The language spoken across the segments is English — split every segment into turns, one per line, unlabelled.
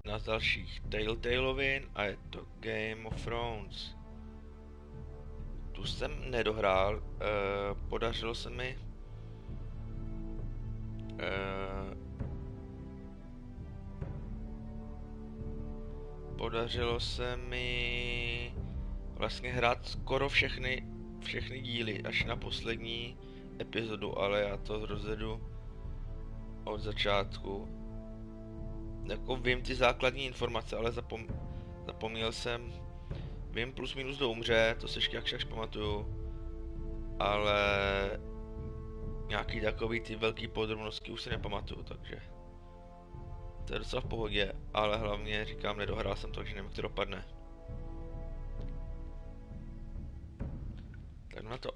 na dalších Telltalovin a je to Game of Thrones. Tu jsem nedohrál, podařilo se mi vlastně hrát skoro všechny díly, až na poslední epizodu, ale já to rozjedu od začátku. Jako vím ty základní informace, ale zapomněl jsem. Vím plus minus do umře, to se ještě jakž pamatuju. Ale nějaký takový ty velký podrobnosti už si nepamatuju, takže to je docela v pohodě, ale hlavně říkám, nedohrál jsem to, takže nevím, jak to dopadne. Tak na to.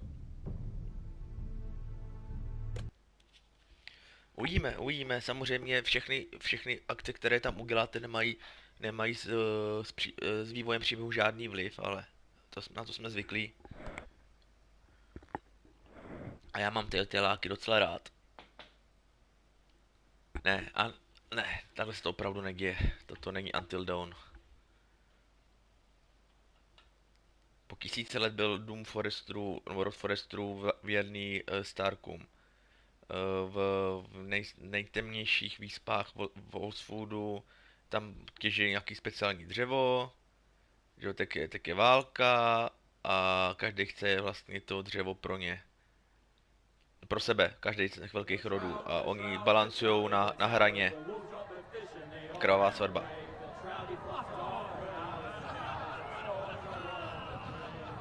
Uvidíme, samozřejmě všechny akce, které tam uděláte, nemají s vývojem příběhu žádný vliv, ale na to jsme zvyklí. A já mám Telltaláky docela rád. Ne, takhle se to opravdu neděje. Toto není Until Dawn. Po tisíce let byl dům Rod Foresterů věrný Starkům. V nejtemnějších výspách v Oldfoodu tam těží nějaký speciální dřevo, že tak je válka a každý chce vlastně to dřevo pro sebe, každý z těch velkých rodů a oni balancujou na hraně. Krvavá svatba.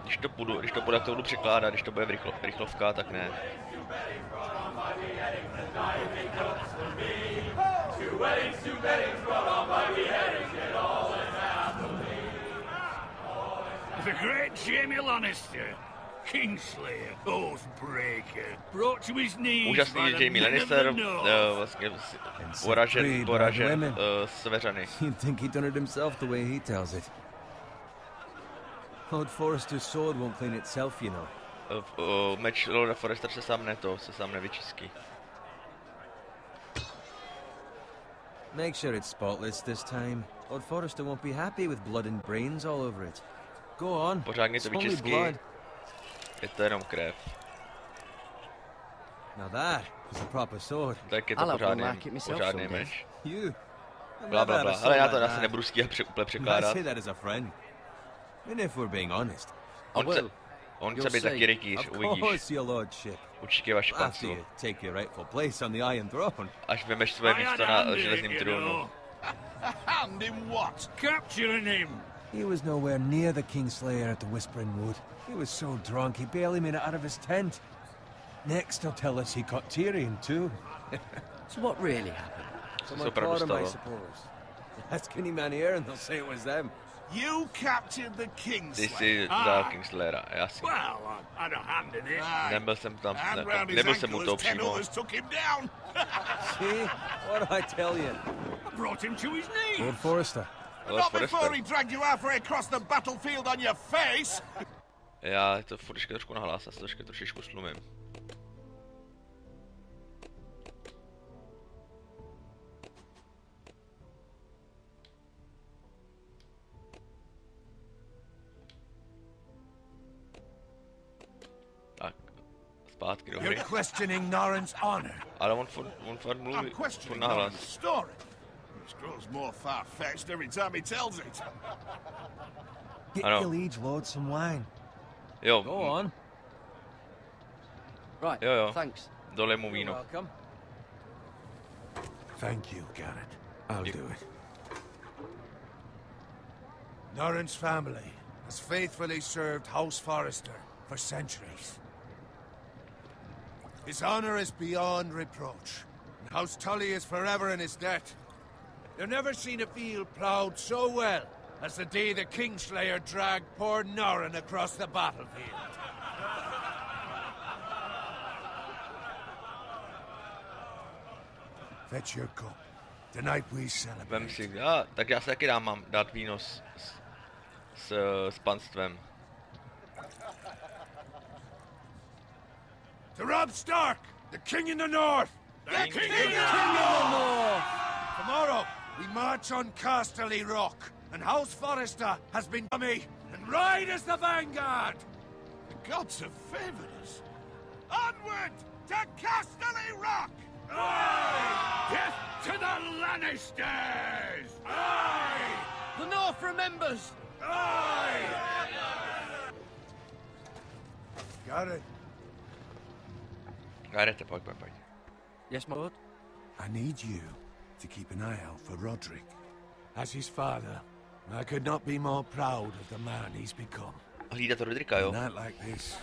Když to půjdu, jak to budu překládat, když to bude rychlovka, tak ne.
The great Jaime Lannister, Kingslayer, Oathbreaker, brought to his knees.
Úžasný Jaime Lannister, vlastně poražen Severany.
You'd think he'd done it himself the way he tells it. Lord Forrester's sword won't clean itself, you know.
Meč Lorda Forrester se sám nevyčistí.
Make sure it's spotless this time. Lord Forrester won't be happy with blood and brains all over it. Go on.
Pořádně to vyčistí. Je to jenom krev.
Now that is a proper sword.
Tak je to pořádný meč.
You.
Bla. Ale já to asi nebudu stíhat úplně překládat.
I say that as a friend. And if we're being honest,
On chce být taky rytíř, uvidíš. Určitě vaši pancu. Až vemeš své místo na železném trůnu.
And in what? Capturing him.
He was nowhere near the Kingslayer at the Whispering Wood. He was so drunk he barely made it out of his tent. Next he'll tell us he caught Tyrion too.
So what really happened?
Someone caught him, I
suppose. Ask any man here and they'll say it was them.
You captured the Kingslayer.
Ty jsi za Kingslayera, jasně.
Well, I had a hand in it.
Nebyl jsem u toho přímo.
See? What did I tell you?
I brought him to his knees.
Lord Forrester.
Not before he dragged you halfway across the battlefield on your face.
Já to furt trošku nahlás, já se trošičku slumím. Tak, zpátky do hry.
You're questioning Norrin's honor.
Ale on furt mluví, furt nahlas.
Which grows more far-fetched every time he tells it.
Get your liege lord some wine.
Jo.
Go on.
Right,
Jo.
thanks.
Dole mu víno.
Welcome.
Thank you, Garrett.
I'll do it.
Norrin's family has faithfully served House Forrester for centuries. His honor is beyond reproach, and House Tully is forever in his debt. You've never seen a field ploughed so well as the day the Kingslayer dragged poor Norrin across the battlefield. Fetch your cup. Tonight we celebrate.
Vem si, tak já se taky mám dát víno s panstvem.
To Robb Stark, the king in the north! The king in the north! Tomorrow, We march on Casterly Rock, and House Forrester has been dummy, and ride as the vanguard! The gods have favored us. Onward to Casterly Rock! Aye! Death to the Lannisters! Aye!
The North remembers!
Aye! Garrett,
Gareth, pojď.
Yes, my lord?
I need you to keep an eye out for Roderick. As his father, I could not be more proud of the man he's become.
Hlídat Rodrika,
A
jo?
night like this,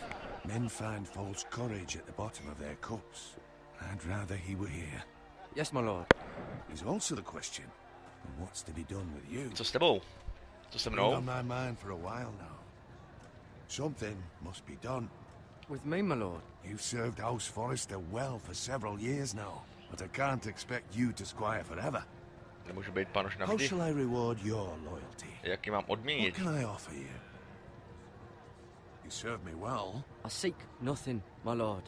men find false courage at the bottom of their cups. I'd rather he were here.
Yes, my lord.
There's also the question of what's to be done with you.
Co s tebou? Co se
Been
mnou?
on my mind for a while now. Something must be done.
With me, my lord.
You've served House Forrester well for several years now, but I can't expect you to squire forever.
Nemůžu být panoš
How
navždy.
shall I reward your loyalty?
Jak ji mám
What
odměnit?
can I offer you? You serve me well.
I seek nothing, my lord.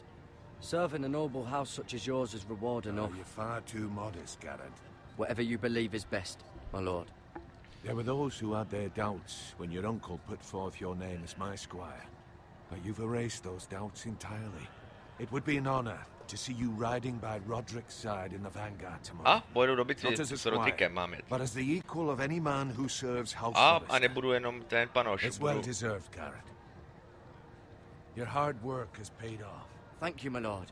Serving a noble house such as yours is reward enough.
You're far too modest, Garrett.
Whatever you believe is best, my lord.
There were those who had their doubts when your uncle put forth your name as my squire. But you've erased those doubts entirely. It would be an honor to see you riding by Roderick's side in the vanguard tomorrow.
A pojedu do bitvy
Not as a
s Rodrikem,
squire,
mám jet.
but as the equal of any man who serves House
A
Forrester.
nebudu jenom ten panoš.
It's well
Budu...
deserved, Garrett. Your hard work has paid off.
Thank you, my lord.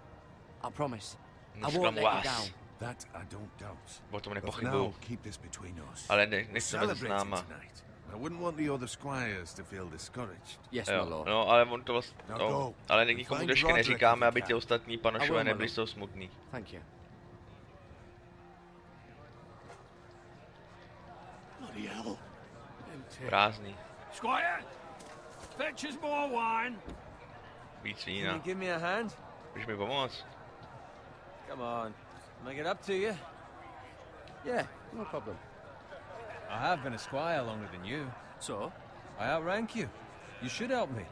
I promise. I
Nesklam
won't let you
vás.
down.
That I don't doubt.
O tom
But for
nepochybuju.
now, keep this between us.
Ale
We're
nechceme s
celebrating
náma.
tonight. I wouldn't want the other squires to feel discouraged.
Yes, my
Jo,
lord.
no, ale on to vlastně...
Now
No,
go.
ale nikomu
Find
trošku
Roderick
neříkáme,
if
aby
you
ti
can.
ostatní
I
panošové
will,
nebyli
my
z toho smutný.
Thank you.
Bloody hell.
Prázdný.
Squire, fetch us more wine.
Víc
Can you
vína.
give me a hand?
Můžeš mi pomoct?
Come on. Make it up to you.
Yeah, no problem.
I have been a squire longer than you.
So?
I outrank you. You should help me.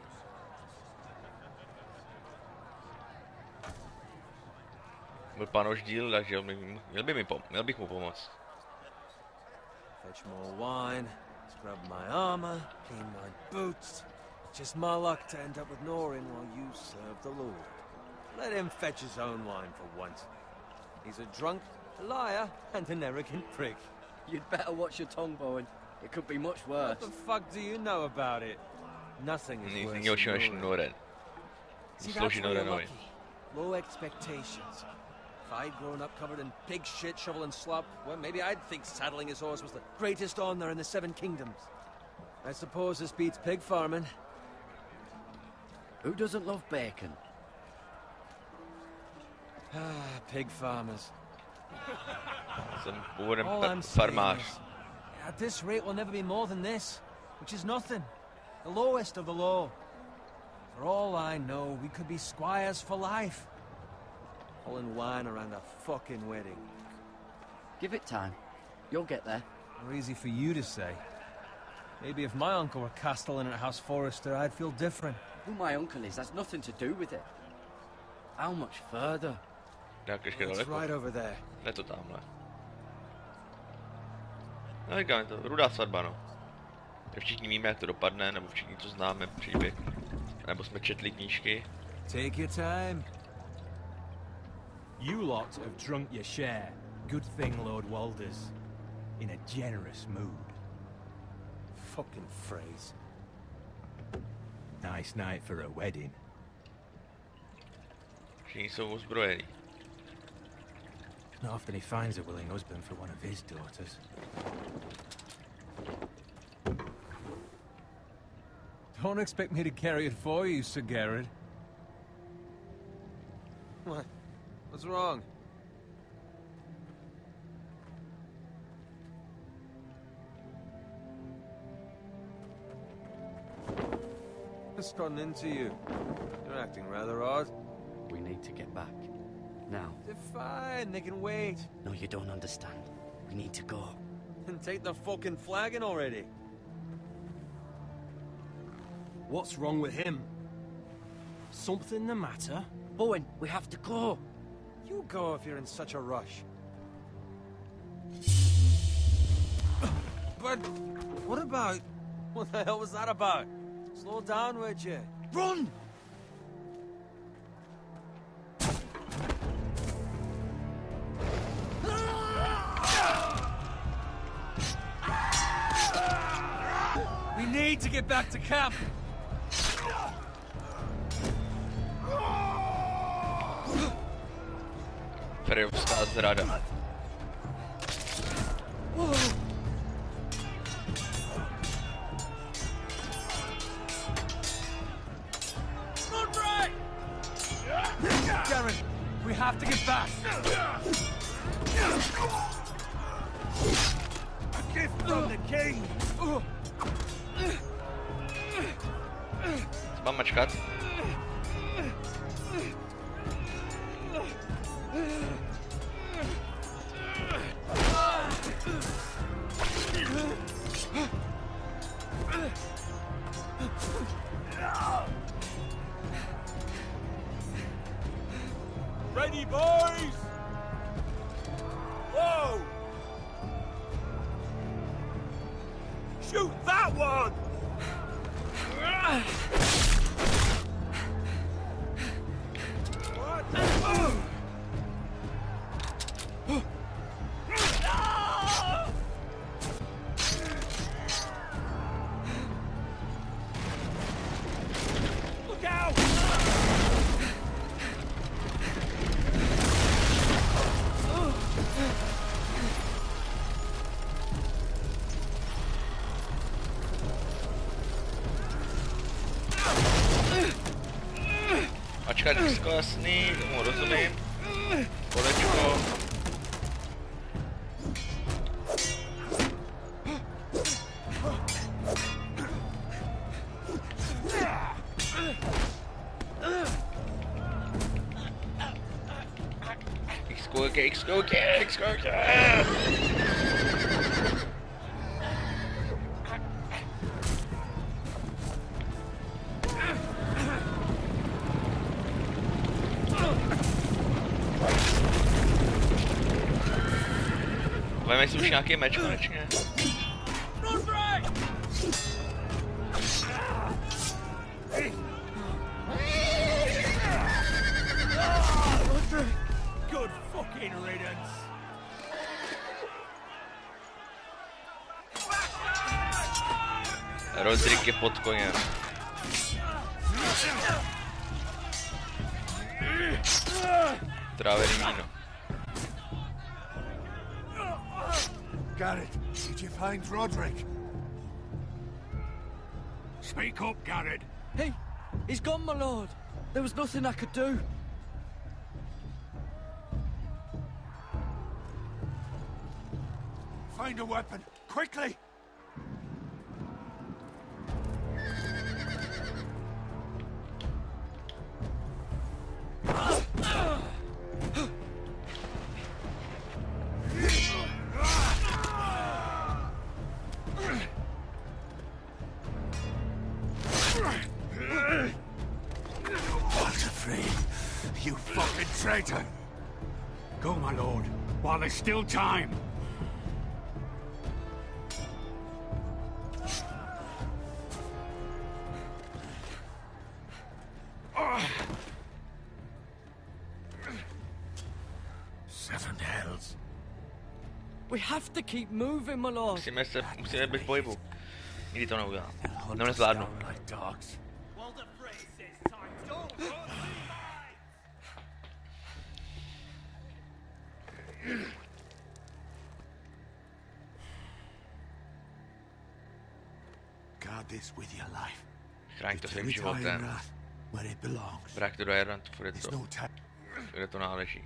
Byl panoš díl, takže měl bych mu pomoct.
Fetch more wine, scrub my armor, clean my boots. Just my luck to end up with Norin while you serve the Lord. Let him fetch his own wine for once. He's a drunk, a liar, and an arrogant prick.
You'd better watch your tongue, Bowen. It could be much worse.
What the fuck do you know about it? Nothing is
Nic
worse
není horšího než
than Norin.
Noren.
See,
Slouží
that's where you're
Norenovi.
lucky. Low expectations. If I'd grown up covered in pig shit, shovel and slop, well, maybe I'd think saddling his horse was the greatest honor in the Seven Kingdoms. I suppose this beats pig farming.
Who doesn't love bacon?
Ah, pig farmers.
Jsem původem
All I'm saying
farmář.
is, at this rate, we'll never be more than this, which is nothing. The lowest of the low. For all I know, we could be squires for life. Pulling wine around a fucking wedding.
Give it time. You'll get there.
More easy for you to say. Maybe if my uncle were castellan at House Forrester, I'd feel different.
Who my uncle is has nothing to do with it. How much further?
Tak ještě
It's
daleko.
right over there.
Ne to tamhle. No říkám, to rudá svatba, no. To všichni víme, jak to dopadne, nebo všichni to známe příběh. Nebo jsme četli knížky.
Take your time.
You lot have drunk your share. Good thing Lord Walder's in a generous mood.
Fucking phrase.
Nice night for a wedding.
Všichni jsou ozbrojení.
Not often he finds a willing husband for one of his daughters.
Don't expect me to carry it for you, Sir Garrett. What? What's wrong? What's gotten into you? You're acting rather odd.
We need to get back. Now.
They're fine, they can wait.
No, you don't understand. We need to go.
And take the fucking flagon already.
What's wrong with him? Something the matter?
Bowen, we have to go.
You go if you're in such a rush. man! What about... What the hell was that about? Slow down, would you?
Run!
We need to get back to camp.
Ferejovská zrada.
Garen, we have to get back.
A gift from the king!
Mám mačkat?
Ready, boys! Whoa! Shoot that one! Look out!
Mačkat je jasný, tomu rozumím. Kolečko. X-koke. Veme si už nějaký meč konečně.
Good fucking riddance.
Rodrik je pod koněm. Trávený víno.
Garrett, did you find Roderick? Speak up, Garrett.
He's gone, my lord. There was nothing I could do.
Find a weapon, quickly! You fucking traitor! Go, my lord, while there's still time. Seven hells.
We have to keep moving, my lord.
Musíme být v pohybu. Nikdy to neudělám. Nezvládnu.
Like dogs. Guard this with your life.
Chráň to svým životem.
Where it belongs.
Vrať to do Irontu, kde to náleží.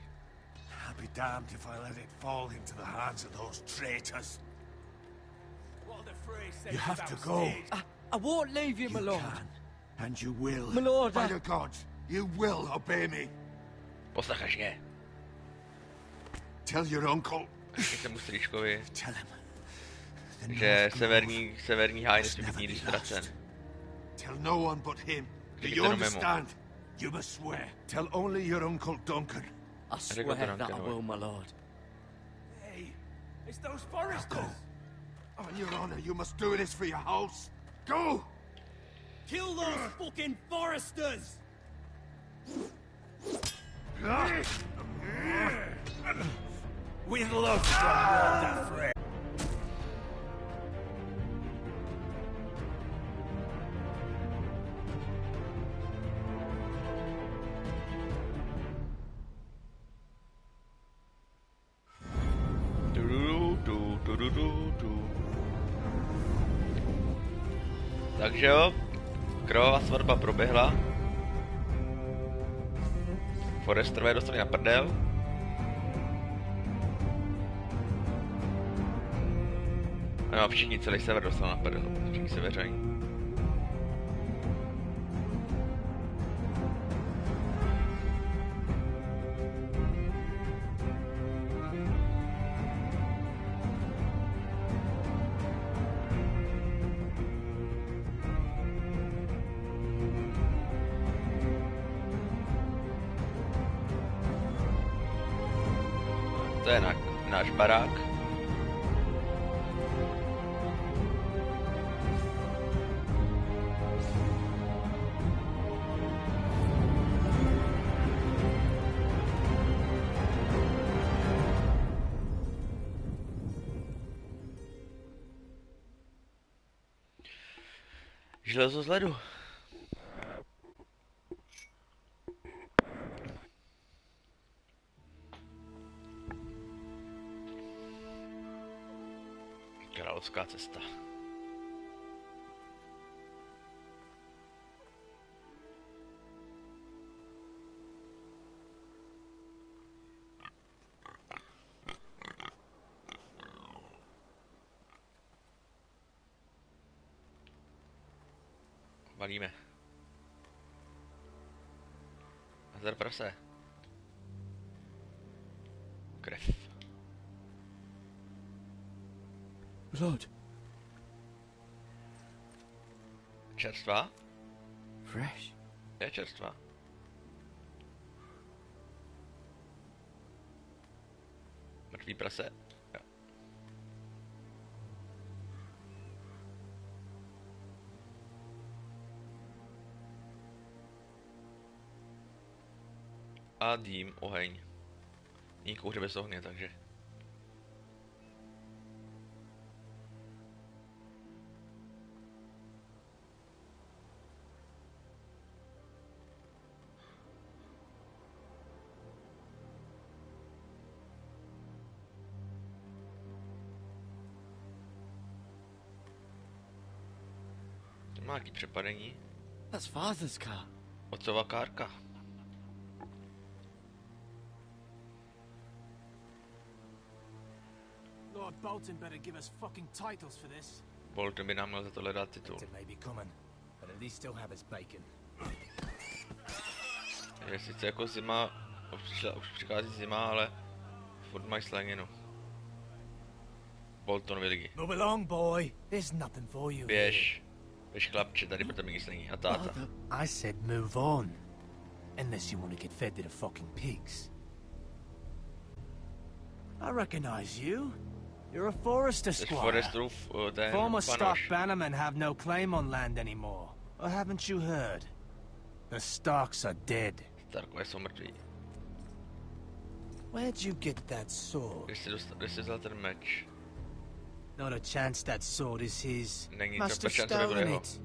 I'll be damned if I let it fall into the hands of those traitors. You have to go.
I won't leave you, my lord.
Can, and you will.
My lord,
By the gods, you will obey me.
Poslecháš je.
Tell your uncle.
Řekni tomu strýčkovi,
Tell him.
že severní háj nesmí být nikdy ztracen.
Tell no one but him. Do you understand? You must swear. Tell only your uncle Duncan.
I swear that I will, my lord.
Hey, it's those foresters.
On your honor, you must do this for your house. Go!
Kill those fucking foresters! We'd love to reward that friend.
Takže jo, krvavá svatba proběhla. Foresterové dostali na prdel. No, všichni, celý sever dostal na prdel, všichni severani. To je náš barák. Železo z ledu. Královská cesta. Valíme. Nazdar prase. Krev.
Blood.
Čerstvá?
Fresh.
Je čerstvá. Mrtvý prase. Jo. A dým, oheň. Ní kouře bez ohně, takže. Má nějaký přepadení.
That's father's car.
Otcova kárka.
Lord Bolton better give us fucking titles for this.
Bolton by nám měl za tohle dát titul.
It may be coming, but at least still have his bacon.
Je sice jako zima, už přichází zima, ale furt mají slaninu. Boltonovi lidi.
Move along, boy. There's nothing for you.
Běž. Běž chlapče, tady budete mít slení. A táta.
I said move on. Unless you want to get fed to the fucking pigs. I recognize you. You're a forester
Jsi
squire.
Foresterův ten
Former stock
panoš.
bannermen have no claim on land anymore. Or haven't you heard? The Starks are dead.
Starkové jsou mrtví.
Where'd you get that sword?
Kde jsi vzal ten meč?
Not a chance that sword is his.
Není to
Must have
šance, aby byl
stolen
jeho.
it.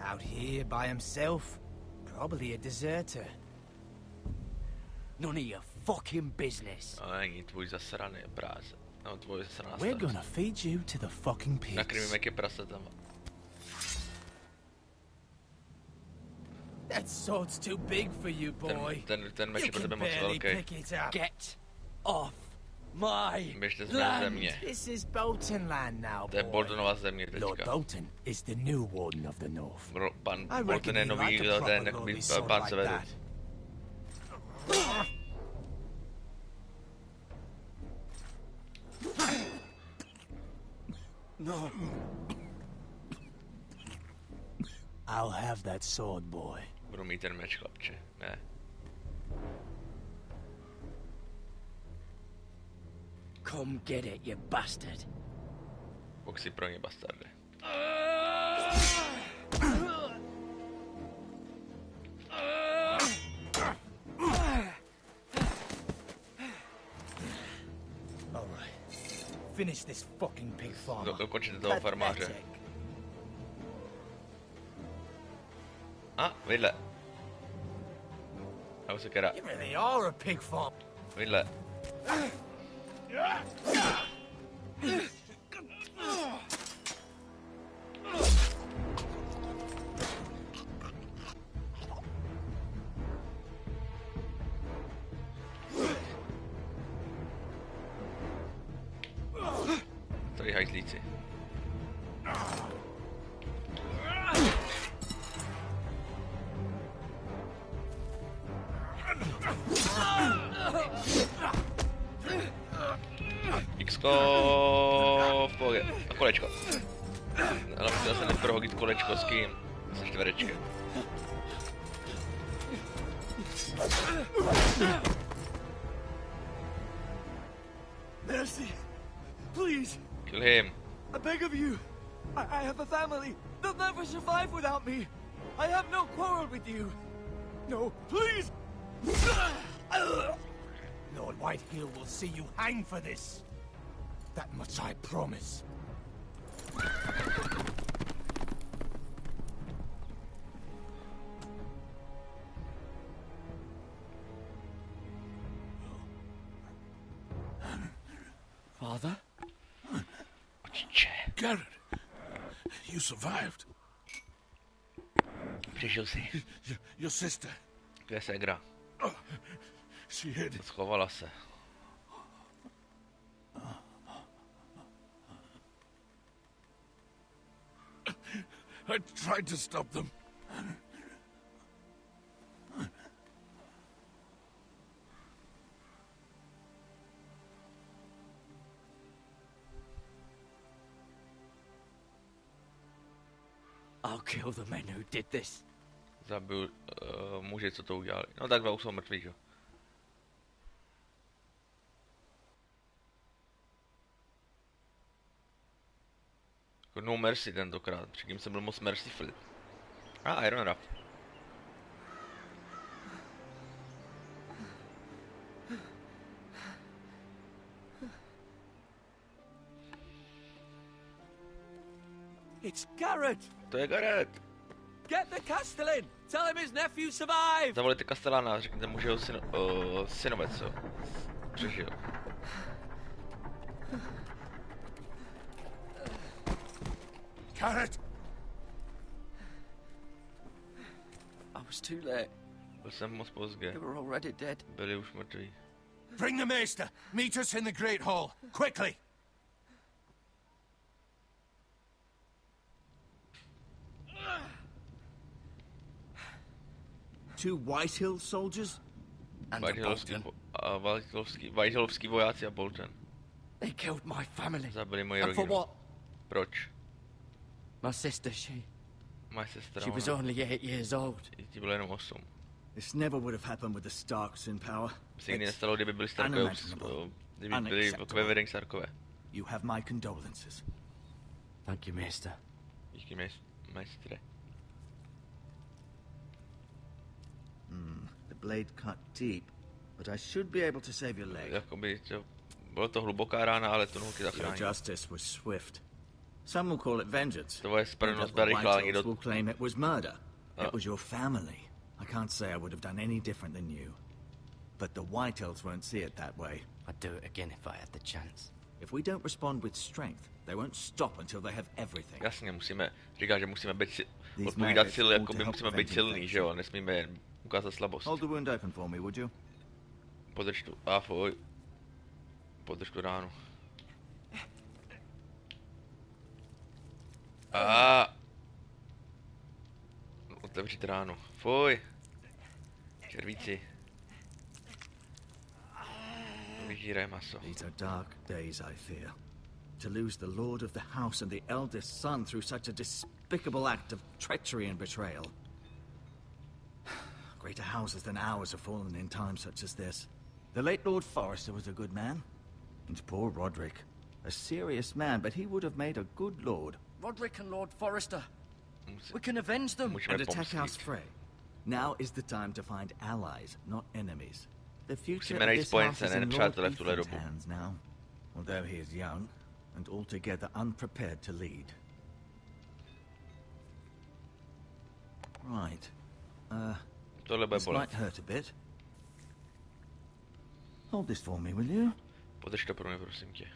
Out here by himself. Probably a deserter.
None of your fucking business.
Ale není tvůj zasraný práce. No, tvůj zasraná
We're
starost.
gonna feed you to the fucking pigs.
Nakrmíme jak je prasetama.
That sword's too big for you, boy.
Ten meč je
You
pro
can
tebe moc
barely
velký.
pick it up.
Get off my
Běžte z mé
land.
země.
This is Bolton land now,
To je
boy.
Boltonova země
Lord
teďka.
Bolton is the new warden of the north.
Pan
I
Bolton
reckon
je
he
nový,
like a
ten
proper
jakoby
lordly sword
pán
like
severu.
that.
No.
I'll have that sword, boy.
Budu mít ten meč, chlapče. Ne.
Come get it, you bastard.
Koksy pro ně bastardy.
Finish this fucking pig farmer.
Dokončíte toho farmáře. A, vidle. A už se kera.
You really are a pig farm.
Vidle. Tady hajzlíci. Xko v pohodě. A kolečko. Ale musel se neprohodit kolečko s kým? Se čtverečkem.
Mercy! Please!
Kill him.
I beg of you! I have a family! They'll never survive without me! I have no quarrel with you! No, please!
Lord Whitehill will see you hang for this. That much I promise.
Father?
Garrett, you survived.
Přežil si.
Your sister.
Kde je ségra?
She hid.
Schovala se.
I tried to stop them.
I'll kill the men who did this.
Zabil muže, co to udělali. No tak dva už jsou mrtví, jo. No mercy tentokrát, předtím jsem byl moc merciful. A Iron Rap.
It's Garrett!
To je Garrett.
Get the Castellan! Tell him his nephew survived!
Zavolejte Kastelána, řekněte mu, že jeho synovec, jo. Přežil.
Garrett!
I was too late.
Byl jsem moc pozdě.
They were already dead.
Byli už mrtví.
Bring the maester. Meet us in the Great Hall. Quickly!
Two Whitehill soldiers? And a Bolton.
Whitehillovský vojáci a Bolton.
They killed my family.
Zabili moji
And for
rodinu.
what?
Proč?
My sister,
Moje sestra,
she was only 8 years old.
Ti bylo jenom 8.
This never would have happened with the Starks in power.
Se nikdy nestalo, kdyby byli Starkové, kdyby byli ve vedení Starkové.
You have my condolences.
Thank you, Maester.
Díky, majstre.
The blade cut deep, but I should be able to save your leg.
Jakoby, bylo to hluboká rána, ale to nohu ti
Your
zachrání.
justice was swift. Some will call it vengeance.
Tvoje spravedlnost
The
byla rychlá,
Whitehills
někdo...
will claim it was murder. It was your family. I can't say I would have done any different than you. But the Whitehills won't see it that way.
I'd do it again if I had the chance.
If we don't respond with strength, they won't stop until they have everything.
Jasně, musíme, říká, že musíme být odpovídat síly, jako by musíme být silný, že jo, nesmíme jen ukázat slabost.
Hold the wound open for me, would you?
Podrž tu, ahoj. Podrž tu ránu. Otevřít ránu. Fuj. Červíci. Vyžíraj maso.
These are dark days, I fear. To lose the lord of the house and the eldest son through such a despicable act of treachery and betrayal. Greater houses than ours have fallen in times such as this. The late Lord Forrester was a good man, and poor Roderick.
A serious man, but he would have made a good lord.
Roderick and Lord Forrester. We can avenge them.
Můžeme
And attack House
pomstít.
Frey. Now is the time to find allies, not enemies. The future
Musíme
of
najít
this
spojence,
house is
ne
in Lord
nepřátele v tuhle
Ethan's
dobu.
hands now. Although he is young and altogether unprepared to lead. Right.
Tohle bude
This
bolet.
might hurt a bit. Hold this for me, will you?
Podrž to pro mě, prosím tě.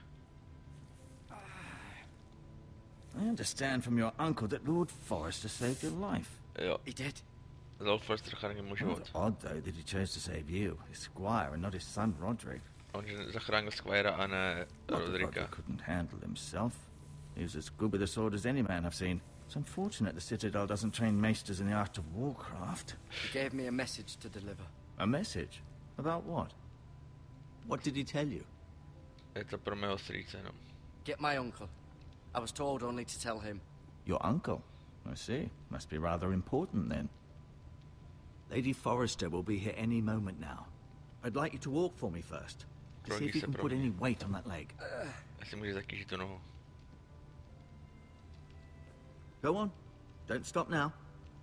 I understand from your uncle that Lord Forrester saved your life.
Jo.
He did.
Lord Forrester zachránil můj život.
It's odd, though, that he chose to save you, his squire, and not his son Roderick.
On že zachránil Squira a ne
Not that
Rodrika.
Roderick couldn't handle himself. He was as good with a sword as any man I've seen. It's unfortunate the Citadel doesn't train maesters in the art of warcraft.
He gave me a message to deliver.
A message? About what? What did he tell you?
Je to pro mého strýce jenom.
Get my uncle. I was told only to tell him.
Your uncle? I see. Must be rather important, then. Lady Forrester will be here any moment now. I'd like you to walk for me first. To see if you can put any weight on that leg.
Asi může zatížit tu nohu.
Go on. Don't stop now.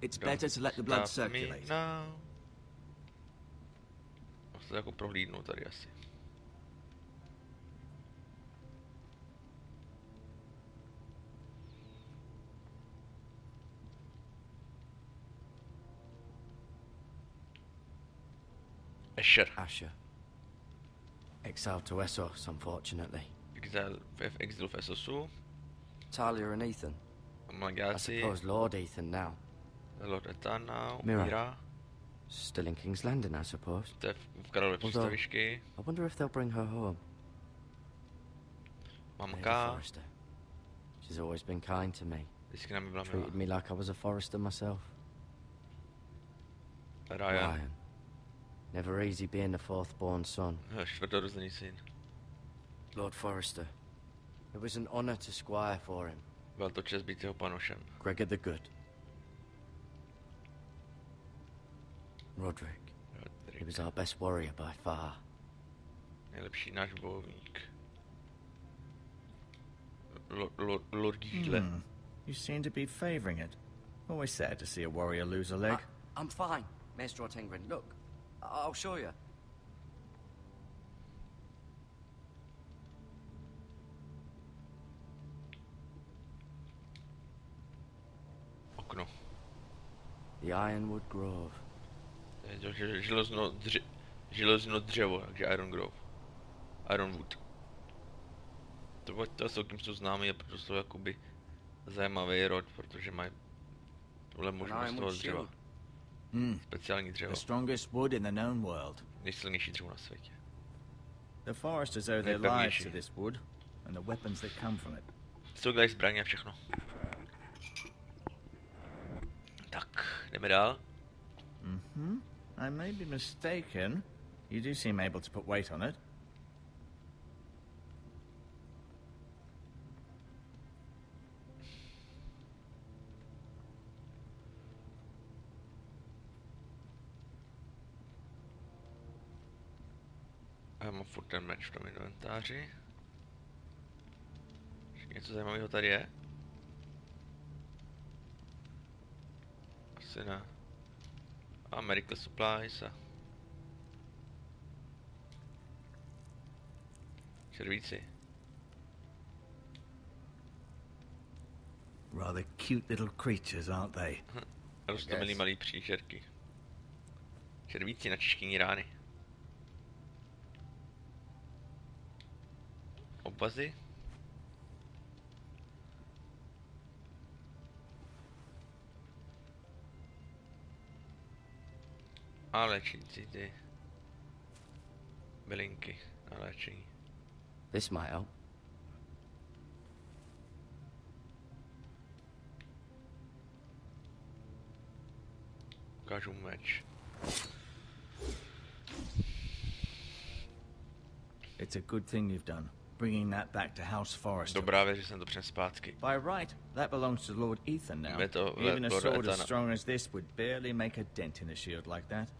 It's better to let the blood circulate.
No. Musím to jako prohlídnout tady asi. Asher.
Asher. Exiled to Essos, unfortunately.
V exilu v Essosu.
Talia and Ethan. I
Mlagáci.
suppose Lord Ethan now.
Lord Ethan now.
Mira.
Mira.
Still in King's Landing, I suppose.
To je v Karlově přístavišky.
I wonder if they'll bring her home. Lady
Mamka.
Forrester. She's always been kind to me.
Vždycky nám byla milá.
Treated me like I was a Forrester myself.
Ryan.
Never easy being the fourth-born son.
Čtvrtorozený syn.
Lord Forrester. It was an honor to squire for him.
Byl to čest být jeho panošem.
Gregor the Good. Roderick. He was our best warrior by far.
Nejlepší náš bojovník. Lord Gíle.
You seem to be favouring it. Always sad to see a warrior lose a leg.
I'm fine, Maestro Tingrin. Look, I'll show you.
Okno.
The Ironwood Grove.
Železno dřevo, takže Iron Grove. Ironwood. To jsou, kým jsou známí a proto jsou jakoby zajímavý rod, protože mají tuhle možnost toho dřeva. Speciální dřevo.
The strongest wood in the known world.
Nejsilnější dřevo na světě.
The foresters owe their lives to this wood and the weapons that come from it.
Jsou tady zbraně a všechno. Tak, jdeme dál.
I may be mistaken. You do seem able to put weight on it.
A já mám furt ten meč v tom inventáři. Ještě něco zajímavého tady je? Asi ne. A medical supplies a... červíci.
Rather cute little creatures, aren't they?
Roztomilý malý příšerky. Červíci na čištění rány. Obazy. A léčící ty bylinky na léčení.
This might help.
Ukážu meč.
It's a good thing you've done, bringing that back to House Forrester.
Dobrá věc, že jsem to přinesl zpátky.
By right, that belongs to Lord Ethan now. Even a sword as strong as this would barely make a dent in a shield like that.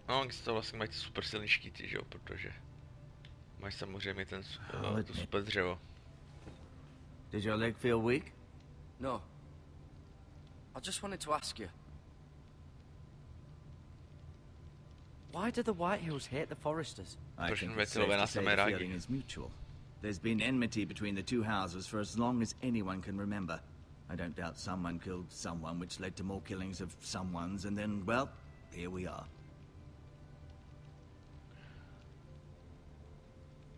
No, když to vlastně mají ty super silný štíty, že jo, protože Máš samozřejmě ten to super dřevo.
Did your leg feel weak?
No. I just wanted to ask you. Why do the White Hills hate the Foresters?
I think it's safe to say the feeling is mutual. There's been enmity between the two houses for as long as anyone can remember. I don't doubt someone killed someone, which led to more killings of someones, and then, well, here we are.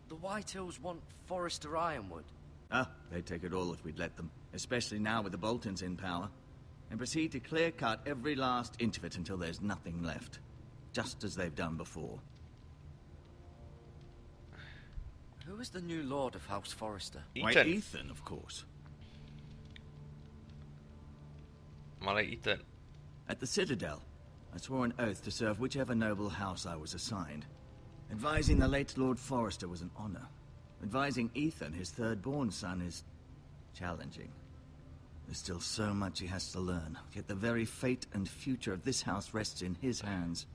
The White Hills want Forester Ironwood.
Ah, they'd take it all if we'd let them, especially now with the Boltons in power, and proceed to clear-cut every last inch of it until there's nothing left, just as they've done before.
Who is the new lord of House Forester?
Why, Ethan, of course.
Malý Ethan.
At the Citadel, I swore an oath to serve whichever noble house I was assigned. Advising the late Lord Forester was an honor. Advising Ethan, his third-born son, is challenging. There's still so much he has to learn, yet the very fate and future of this house rests in his hands.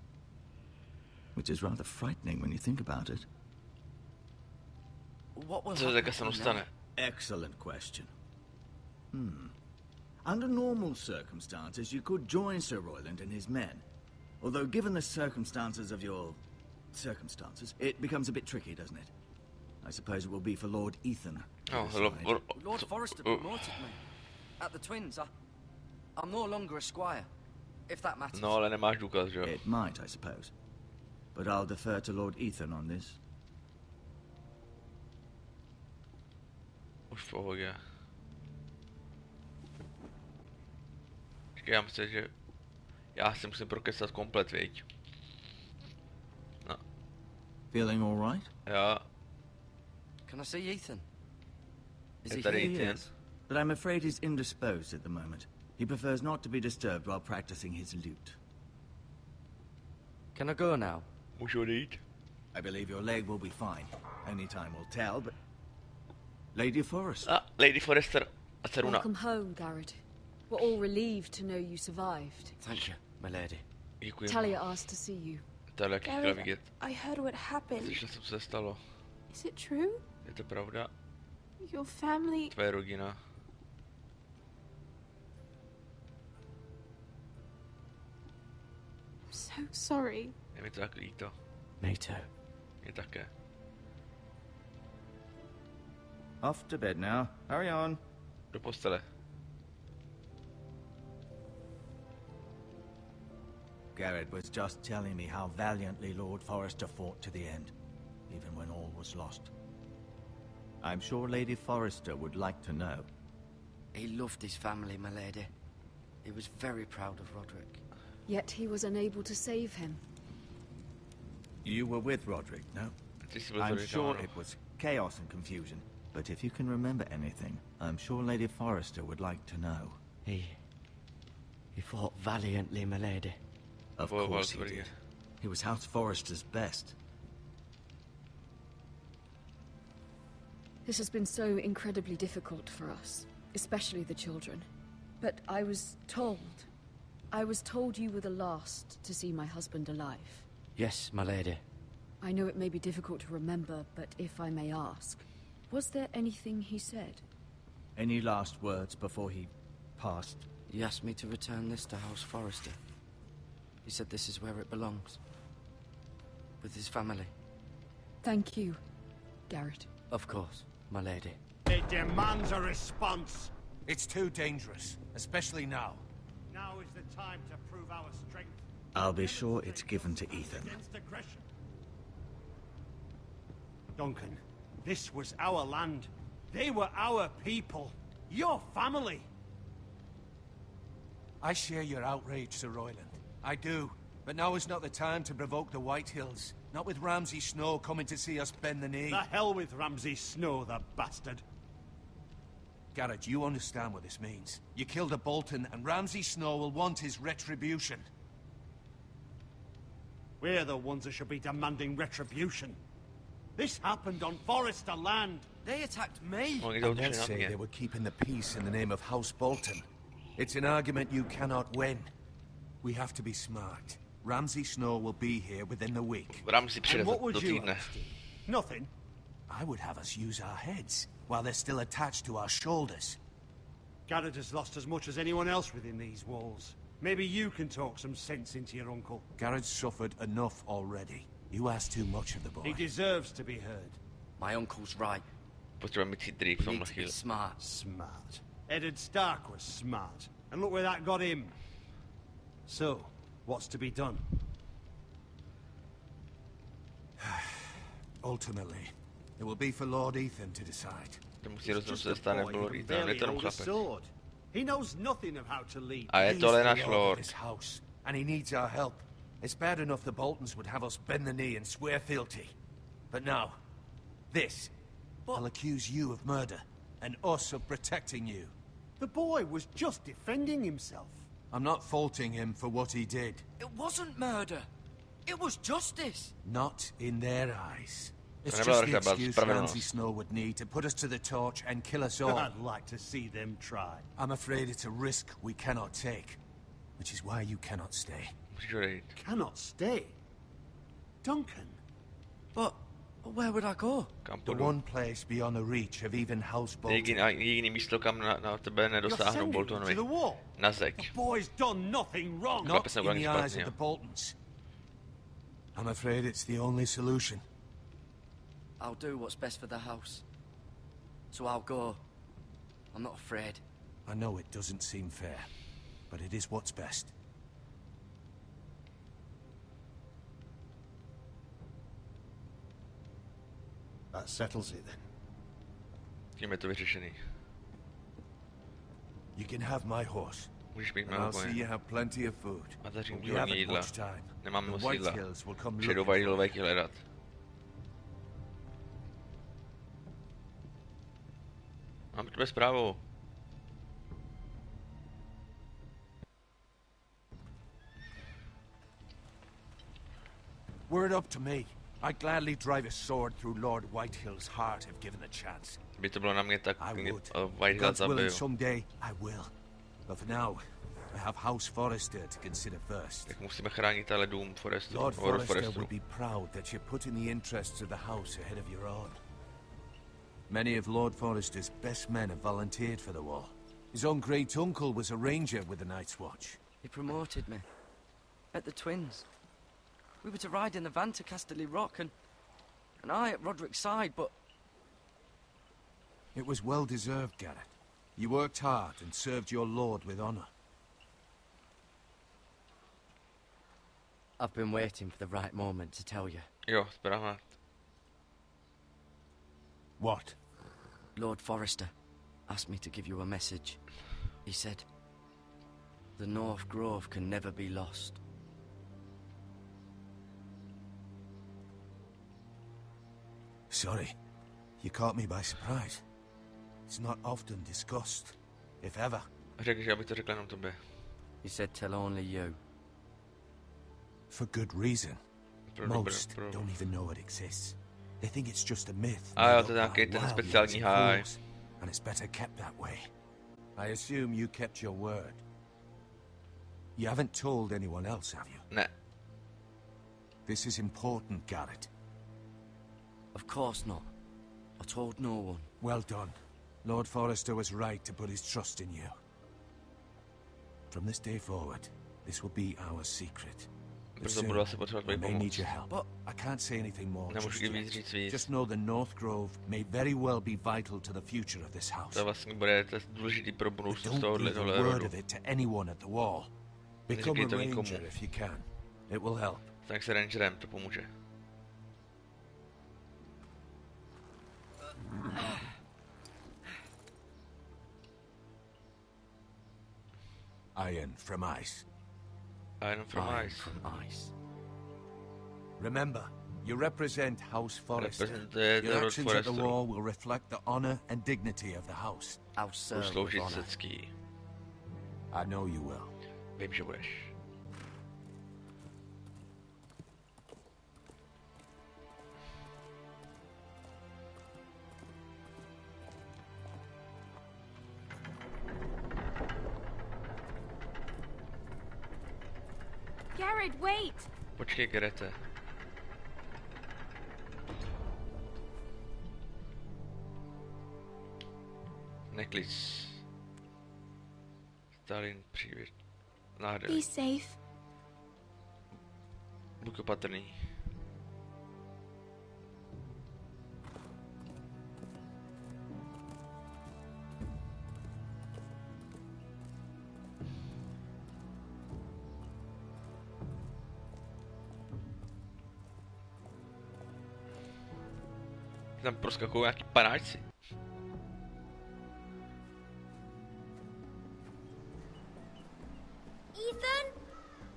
Which is rather frightening when you think about it.
What will
happen now?
Excellent question. Under normal circumstances, you could join Sir Royland and his men. Although, given the circumstances of your circumstances, it becomes a bit tricky, doesn't it? I suppose it will be for Lord Ethan.
Lord Forester promoted me. At the Twins, I'm no longer a squire, if that matters.
No, ale nemáš důkaz, že jo?
It might, I suppose. But I'll defer to Lord Ethan on this.
Už v pohodě. Já myslím, že já si musím prokecat komplet, viď? No.
Feeling all right?
Jo.
Can I see Ethan? Is he
tady
here?
Ethan?
But I'm afraid he's indisposed at the moment. He prefers not to be disturbed while practicing his lute.
Can I go now?
Můžu odejít?
I believe your leg will be fine. Only time will tell, but... Lady Forrester.
Ah, Lady Forrester. A dceruna.
Welcome home, Garrett. We're all relieved to know you survived.
Thank you, my lady.
Děkuji.
Talia asked to see you.
Talia chtěla vidět.
I heard what happened.
Slyšel jsem, co se stalo.
Is it true?
Je to pravda?
Your family...
Tvoje rodina.
I'm so sorry.
Je mi to tak líto.
Me too.
Je také.
Off to bed now. Hurry on.
Do postele.
Garrett was just telling me how valiantly Lord Forrester fought to the end, even when all was lost. I'm sure Lady Forrester would like to know.
He loved his family, my lady. He was very proud of Roderick.
Yet he was unable to save him.
You were with Roderick, no? I'm sure it was chaos and confusion. But if you can remember anything, I'm sure Lady Forrester would like to know.
He fought valiantly, my lady.
Of course he did. He was House Forrester's best.
This has been so incredibly difficult for us, especially the children. But I was told you were the last to see my husband alive.
Yes, my lady.
I know it may be difficult to remember, but if I may ask, was there anything he said?
Any last words before he passed?
He asked me to return this to House Forrester. He said this is where it belongs. With his family.
Thank you, Garrett.
Of course, my lady.
It demands a response.
It's too dangerous, especially now.
Now is the time to prove our strength.
I'll be sure it's given to Ethan.
Against aggression. Duncan, this was our land. They were our people. Your family.
I share your outrage, Sir Royland. I do. But now is not the time to provoke the White Hills. Not with Ramsay Snow coming to see us bend the knee.
The hell with Ramsay Snow, the bastard.
Garrett, you understand what this means. You killed a Bolton, and Ramsay Snow will want his retribution.
We're the ones that should be demanding retribution. This happened on Forrester land.
They attacked me.
And they'll say they were keeping the peace in the name of House Bolton. It's an argument you cannot win. We have to be smart. Ramsay Snow will be here within the week.
Ramsay
And
přijde
what would
do
you
týdne.
have to do? Nothing. I would have us use our heads while they're still attached to our shoulders.
Garrett has lost as much as anyone else within these walls. Maybe you can talk some sense into your uncle.
Garrett's suffered enough already. You ask too much of the boy.
He deserves to be heard.
My uncle's right.
Potřebujeme mít chytrý v
We
tomhle
need to be
chvíli.
smart.
Smart. Eddard Stark was smart. And look where that got him. So, what's to be done?
Ultimately, it will be for Lord Ethan to decide.
To musí
He's
rozhodnout
just
se
a
stane
boy who
Lord
can
Ethan, je
barely
to jenom
hold a
chlapec.
sword. He knows nothing of how to lead.
A je
He's
to ale
the
náš
lord of
lord.
this house, and he needs our help. It's bad enough the Boltons would have us bend the knee and swear fealty. But now, this. I'll accuse you of murder, and us of protecting you.
The boy was just defending himself.
I'm not faulting him for what he did.
It wasn't murder. It was justice.
Not in their eyes. It's
nebyla
just the
vražda, byla
excuse
spravedlnost.
Ramsay Snow would need to put us to the torch and kill us all.
I'd like to see them try.
I'm afraid it's a risk we cannot take, which is why you cannot stay.
Musíš odejít.
Cannot stay. Duncan.
But where would I go?
Kam
The
půjdu?
one place beyond the reach of even House Bolton.
Jediný místo, kam na tebe
You're
nedosáhnou
sending him
Boltonovi.
to the wall.
Na zeď.
The boy's done nothing wrong.
Not
Chlapec
in
nebyl
the
ani
eyes of
špatný,
the
jo.
Boltons. I'm afraid it's the only solution.
I'll do what's best for the house. So I'll go. I'm not afraid.
I know it doesn't seem fair, but it is what's best.
That settles it then.
Tím je to vyřešený.
You can have my horse.
Můžeš mít
And
mého
I'll see you
koně.
have plenty of food.
A zařídím
But
ti
we
hodně
haven't
jídla.
much time.
Nemám
The
moc
White
jídla.
Hills will come
Přijdou
looking for
White hledat. Mám pro tebe zprávu.
Word up to me. I'd gladly drive a sword through Lord Whitehill's heart if given the chance.
Kdyby to bylo na mě, tak
I
mě
would.
White Hill
God's willing,
zabiju.
someday I will. But for now, I have House Forrester to consider first.
Tak musíme chránit ale dům Forestu.
Lord
Lord
Forrester
Forestu.
would be proud that you're putting the interests of the house ahead of your own. Many of Lord Forrester's best men have volunteered for the war. His own great uncle was a ranger with the Night's Watch.
He promoted me. At the Twins. We were to ride in the van to Casterly Rock and I at Roderick's side, but
It was well deserved, Garrett. You worked hard and served your lord with honor.
I've been waiting for the right moment to tell you.
Jo, správně.
What?
Lord Forrester asked me to give you a message. He said, the North Grove can never be lost.
Sorry. You caught me by surprise. It's not often discussed, if ever.
Řekl, že abych to řekl jenom tobě.
He said tell only you.
For good reason.
Pro
Most
pro...
don't even know it exists. They think it's just a myth.
A jo,
made
to
up
je
by
nějaký ten
wild
speciální
youngs and
háj.
fools, and it's better kept that way. I assume you kept your word. You haven't told anyone else, have you?
Ne.
This is important, Garrett.
Of course not. I told no one.
Well done. Lord Forrester was right to put his trust in you. From this day forward, this will be our secret. But
Proto
soon,
budu asi potřebovat
I
tvoji
may need
pomoc.
your help.
But
I can't say anything more
Nemůžu
just
ti víc
yet.
říct víc.
Just know the North Grove may very well be vital to the future of this house.
To vlastně bude důležitý pro
But
budoucnost
don't breathe
tohohle
a word
rodu.
of it to anyone at the wall. Become a
Neříkej to nikomu.
ranger if you can. It will help.
Tak se rangerem, to pomůže.
Iron from ice.
Iron from
Iron
Ice.
from ice.
Remember, you represent House Forrester.
Reprezentuje
Your
rod
actions at the
Forestu.
wall will reflect the honor and dignity of the house.
I'll
Budu
serve with
sloužit
honor.
secký.
I know you will.
Vím, že budeš.
Garrett, wait!
Počkej, Grete. Neklic. Stalin, přívět.
Be
Nádherný.
safe.
Buď opatrný. Tam proskakují nějaký panáčci.
Ethan?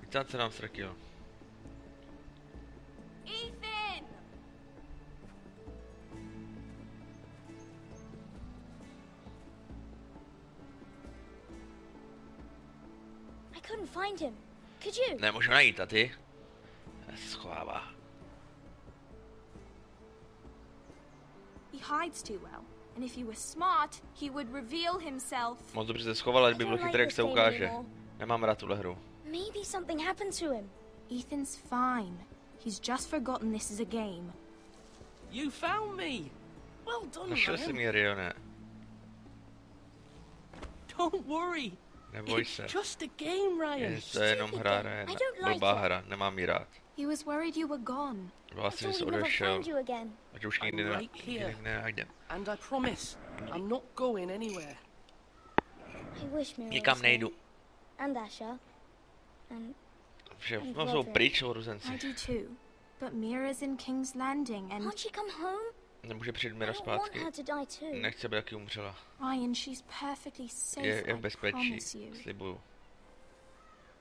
Tam se nám ztratil.
Ethan! I couldn't find him. Could you?
Nemůžu najít, a ty? Já se schovává.
He hides too well. And if he were smart, he would reveal himself.
Moc dobře se schoval, ať by byl chytrý, jak se ukáže. Nemám rád tuhle hru.
Maybe something happened to him.
Ethan's fine. He's just forgotten this is a game.
You found me! Well done,
Našel jsi
Ryan.
mě, Rione.
Don't worry.
Neboj
It's
se.
just a game, Ryan.
To je jenom hra, ne? Blbá hra, nemám ji rád.
He was worried you were gone.
Vlastně
I
jsi
thought we'd never
odešel.
find you again.
Ať už
I'm
nikdy
right here.
nenajdem.
And I promise, I'm not going anywhere.
I wish Mira
Nikam
was here.
nejdu.
And Asher. And
Všechno jsou pryč, sourozenci.
I do too. But Mira's in King's Landing and...
can't she come home?
Nemůže přijít
I
Mira
don't want
zpátky.
her to die too.
Nechci, aby taky umřela.
Ryan, she's perfectly safe,
Je v
I
bezpečí,
promise you.
slibuju.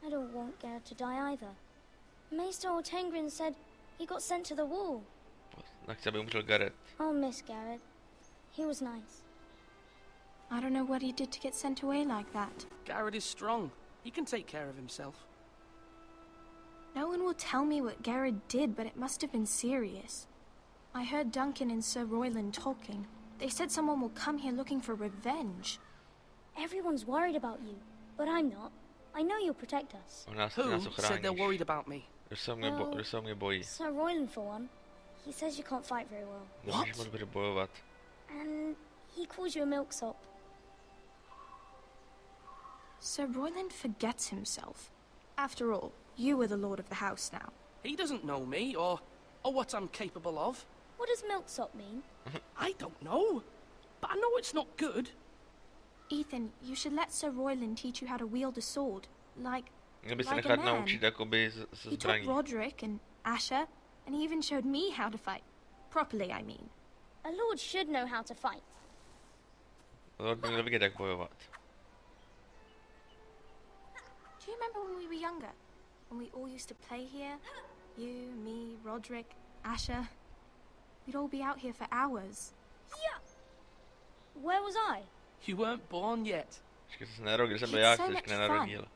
I don't want Garrett to die either. Maester Ortengrin said he got sent to the wall.
Nechci, aby umřel Garrett.
I'll miss Garrett. He was nice.
I don't know what he did to get sent away like that.
Garrett is strong. He can take care of himself.
No one will tell me what Garrett did, but it must have been serious. I heard Duncan and Sir Royland talking. They said someone will come here looking for revenge.
Everyone's worried about you, but I'm not. I know you'll protect us.
Nás
Who said they're
ochráníš.
worried about me?
Kdo se o mě bojí?
Sir Royland, for one. He says you can't fight very well.
Nemůžeš moc dobře bojovat.
And he calls you a milksop.
Sir Royland forgets himself. After all, you are the lord of the house now.
He doesn't know me or what I'm capable of.
What does milksop mean?
I don't know. But I know it's not good.
Ethan, you should let Sir Royland teach you how to wield a sword.
Měl by se
Like a
nechat
man.
naučit jakoby ze
He taught
zbraní.
Roderick and Asher, and he even showed me how to fight. Properly, I mean.
A lord should know how to fight.
Lord by měl vědět, jak bojovat.
Do you remember when we were younger? When we all used to play here? You, me, Roderick, Asher. We'd all be out here for hours.
Yeah. Where was I?
You weren't born yet.
Počkej, to se nenarodil, jsem byl
It's
já,
so
který
much
se nenarodil.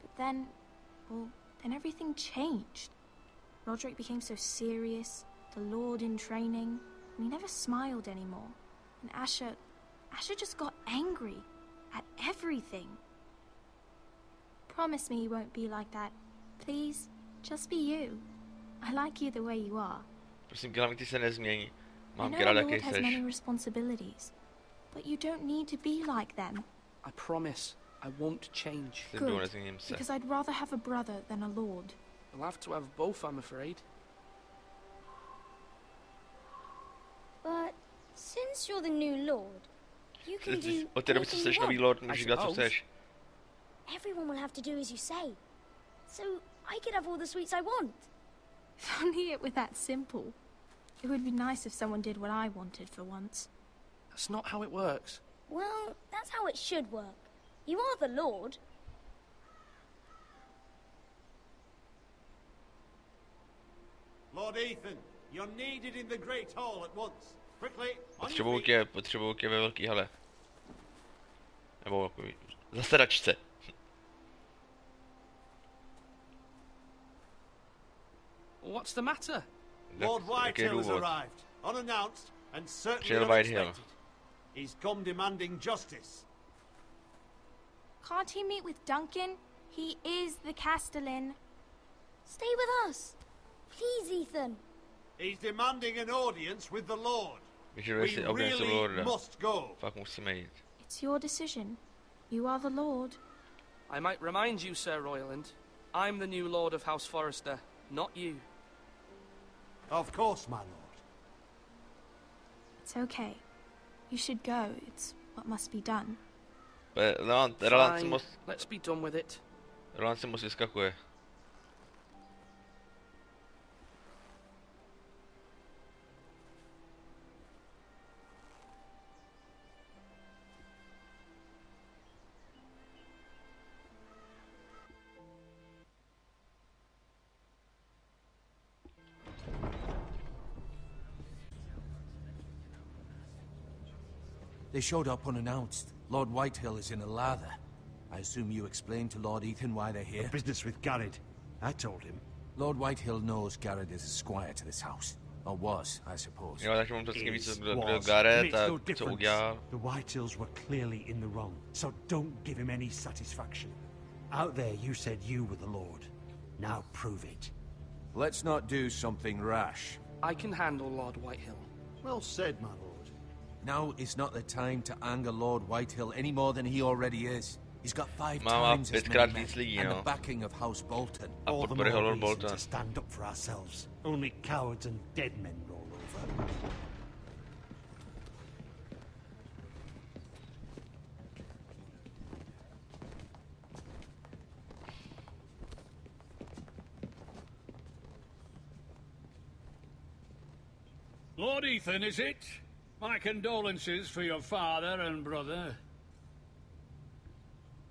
But then everything changed. Roderick became so serious, the lord in training, and he never smiled anymore. And Asher just got angry at everything. Promise me you won't be like that. Please, just be you. I like you the way you are.
Prosím tě, hlavně ty se nezmění.
I
Mám
know
tě
a
rád,
lord
jaký
has
seš.
many responsibilities, but you don't need to be like them.
I promise I won't change.
Slibuju,
Good,
nezměním se.
because I'd rather have a brother than a lord.
I'll have to have both, I'm afraid.
But since you're the new lord, you can do
Od té doby, co
anything
seš
you
nový
want.
lord, můžeš dělat, co
suppose.
chceš.
Everyone will have to do as you say. So I could have all the sweets I want.
If only it were that simple. It would be nice if someone did what I wanted for once.
That's not how it works.
Well, that's how it should work. You are the lord.
Lord Ethan, you're needed in the Great Hall at once. Quickly, on your
Potřebuju tě ve velký hale. Nebo jako zasedačce.
What's the matter?
Lord
Jaký je
Whitehill has
důvod?
arrived, unannounced and certainly
Přijel Whitehill.
unexpected. He's come demanding justice.
Can't he meet with Duncan? He is the Castellan.
Stay with us. Please, Ethan.
He's demanding an audience with the Lord.
Vyžaduje
We
si audienci
really
lorda.
must go.
Fakt musíme jít.
It's your decision. You are the Lord.
I might remind you, Sir Royland, I'm the new Lord of House Forrester, not you.
Of course, my lord.
It's okay. You should go. It's what must be done.
Fine. Let's be done with it.
Roland se moc vyskakuje.
They showed up unannounced. Lord Whitehill is in a lather. I assume you explained to Lord Ethan why they're here?
The business with Garrett. I told him.
Lord Whitehill knows Garrett is a squire to this house. Or was, I suppose.
Jo, takže mám přesně víc kdo
Was.
Garrett
Makes
a
no
co
difference.
udělal.
The Whitehills were clearly in the wrong, so don't give him any satisfaction. Out there, you said you were the Lord. Now prove it.
Let's not do something rash.
I can handle Lord Whitehill.
Well said, my lord.
Now is not the time to anger Lord Whitehill any more than he already is. He's got 5
Má
times as
pětkrát
many men
víc lidí,
and
no.
the backing of House Bolton.
A
All the
podpory
more
Lord
reason
Bolton.
to stand up for ourselves. Only cowards and dead men roll over.
Lord Ethan, is it? My condolences for your father and brother.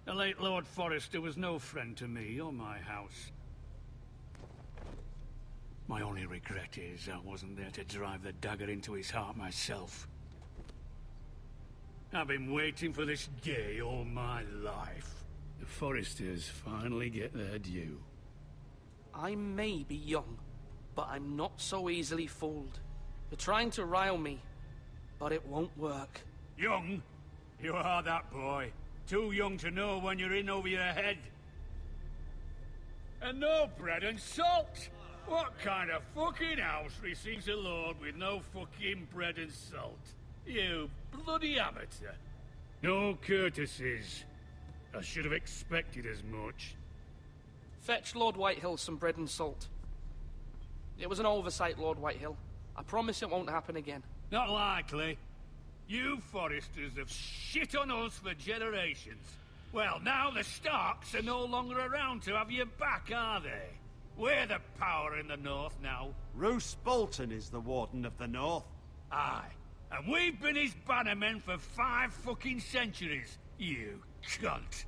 The late Lord Forrester was no friend to me or my house. My only regret is I wasn't there to drive the dagger into his heart myself. I've been waiting for this day all my life. The Forresters finally get their due.
I may be young, but I'm not so easily fooled. You're trying to rile me, but it won't work.
Young? You are that boy. Too young to know when you're in over your head. And no bread and salt! What kind of fucking house receives a lord with no fucking bread and salt? You bloody amateur. No courtesies. I should have expected as much.
Fetch Lord Whitehill some bread and salt. It was an oversight, Lord Whitehill. I promise it won't happen again.
Not likely. You Forresters have shit on us for generations. Well, now the Starks are no longer around to have your back, are they? We're the power in the north now.
Roose Bolton is the Warden of the North.
Aye. And we've been his bannermen for 5 fucking centuries, you cunt.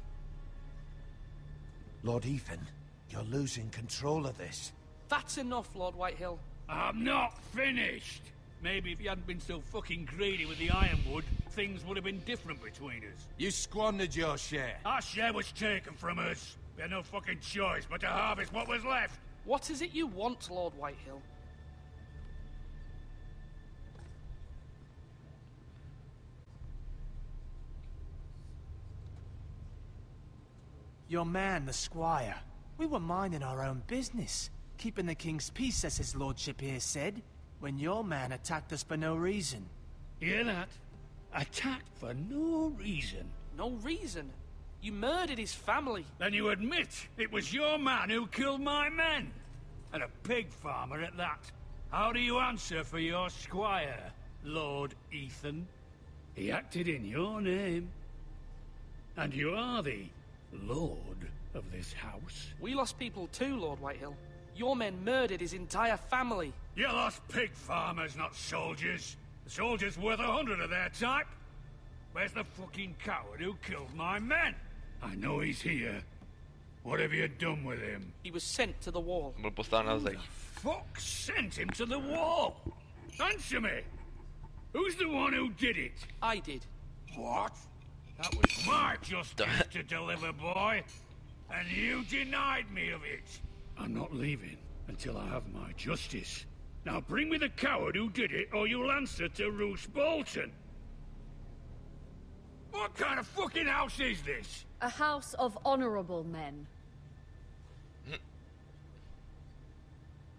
Lord Ethan, you're losing control of this.
That's enough, Lord Whitehill.
I'm not finished. Maybe if you hadn't been so fucking greedy with the ironwood, things would have been different between us.
You squandered your share.
Our share was taken from us. We had no fucking choice but to harvest what was left.
What is it you want, Lord Whitehill?
Your man, the squire. We were minding our own business, keeping the king's peace, as his lordship here said, when your man attacked us for no reason.
Hear that? Attacked for no reason.
No reason? You murdered his family.
Then you admit it was your man who killed my men. And a pig farmer at that. How do you answer for your squire, Lord Ethan? He acted in your name. And you are the Lord of this house.
We lost people too, Lord Whitehill. Your men murdered his entire family.
You lost pig farmers, not soldiers. The soldiers worth 100 of their type. Where's the fucking coward who killed my men? I know he's here. What have you done with him?
He was sent to the wall.
Byl postaven na
Who
zeď.
the fuck sent him to the wall? Answer me! Who's the one who did it?
I did.
What? That was my justice to deliver, boy. And you denied me of it. I'm not leaving until I have my justice. Now bring me the coward who did it, or you'll answer to Roose Bolton. What kind of fucking house is this?
A house of honorable men.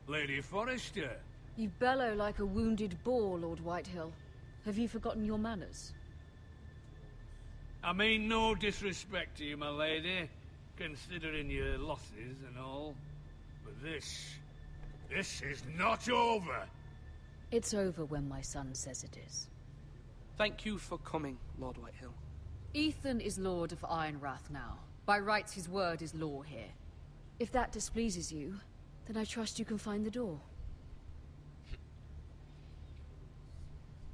Lady Forrester.
You bellow like a wounded boar, Lord Whitehill. Have you forgotten your manners?
I mean no disrespect to you, my lady, considering your losses and all. But this is not over.
It's over when my son says it is.
Thank you for coming, Lord Whitehill.
Ethan is Lord of Ironrath now. By rights, his word is law here. If that displeases you, then I trust you can find the door.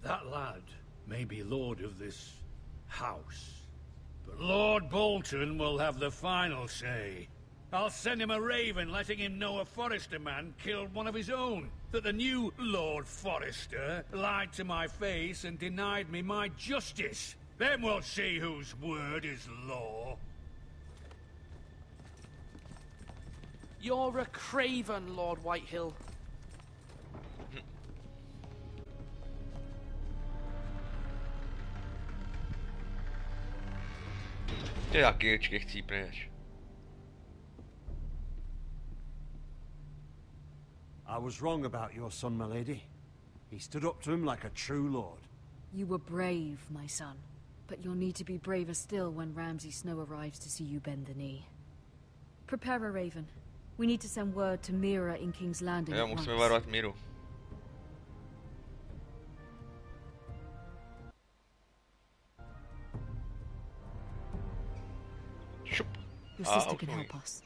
That lad may be lord of this house, but Lord Bolton will have the final say. I'll send him a raven letting him know a Forrester man killed one of his own, that the new Lord Forrester lied to my face and denied me my justice. Then we'll see whose word is law.
You're a craven, Lord Whitehill.
Ty taky ječky chcípneš.
I was wrong about your son, my lady. He stood up to him like a true lord.
You were brave, my son. But you'll need to be braver still when Ramsay Snow arrives to see you bend the knee. Prepare a raven. We need to send word to Mira in King's Landing
Jo,
at once.
musíme varovat Miru. Šup.
Your sister can help us.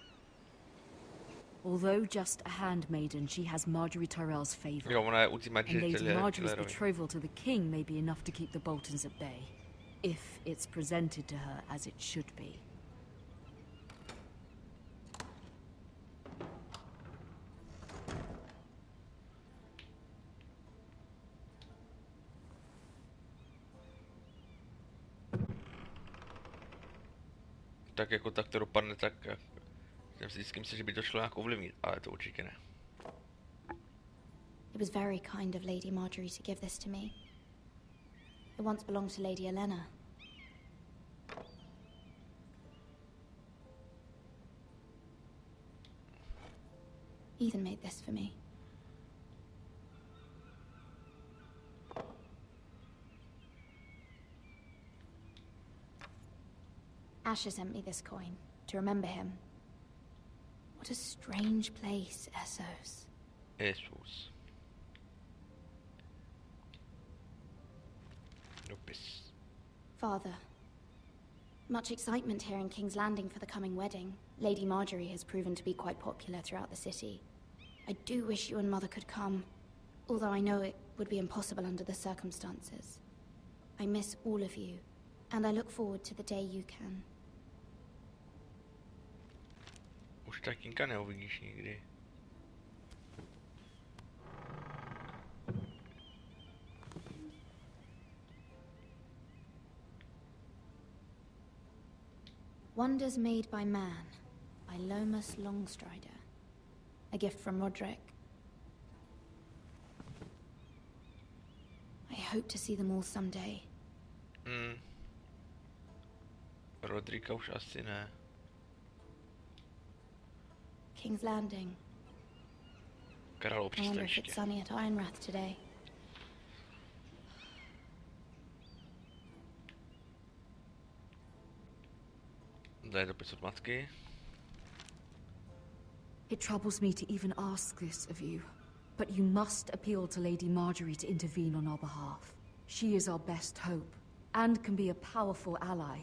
Although just a handmaiden, she has Marjorie Tyrell's favor.
Jo, ona je ultimate
And Lady Marjorie's
Killerovi.
betrothal to the king may be enough to keep the Boltons at bay. If it's presented to her as it should be.
Tak jako tak to dopadne, tak jsem si vždycky myslel, že by to šlo nějak ovlivnit, ale to určitě ne.
It was very kind of Lady Marjorie to give this to me. It once belonged to Lady Elena. Ethan made this for me. Asher sent me this coin to remember him. What a strange place, Essos.
Essos. Dopis.
Father, much excitement here in King's Landing for the coming wedding. Lady Marjorie has proven to be quite popular throughout the city. I do wish you and Mother could come, although I know it would be impossible under the circumstances. I miss all of you, and I look forward to the day you can.
Už tatínka neuvidíš nikdy.
Wonders Made by Man, by Lomas Longstrider. A gift from Roderick. I hope to see them all someday.
Rodrika už asi ne.
King's Landing.
Královo
I wonder if
přístaniště.
it's sunny at Ironrath today.
Zde je dopis od matky.
It troubles me to even ask this of you, but you must appeal to Lady Marjorie to intervene on our behalf. She is our best hope, and can be a powerful ally,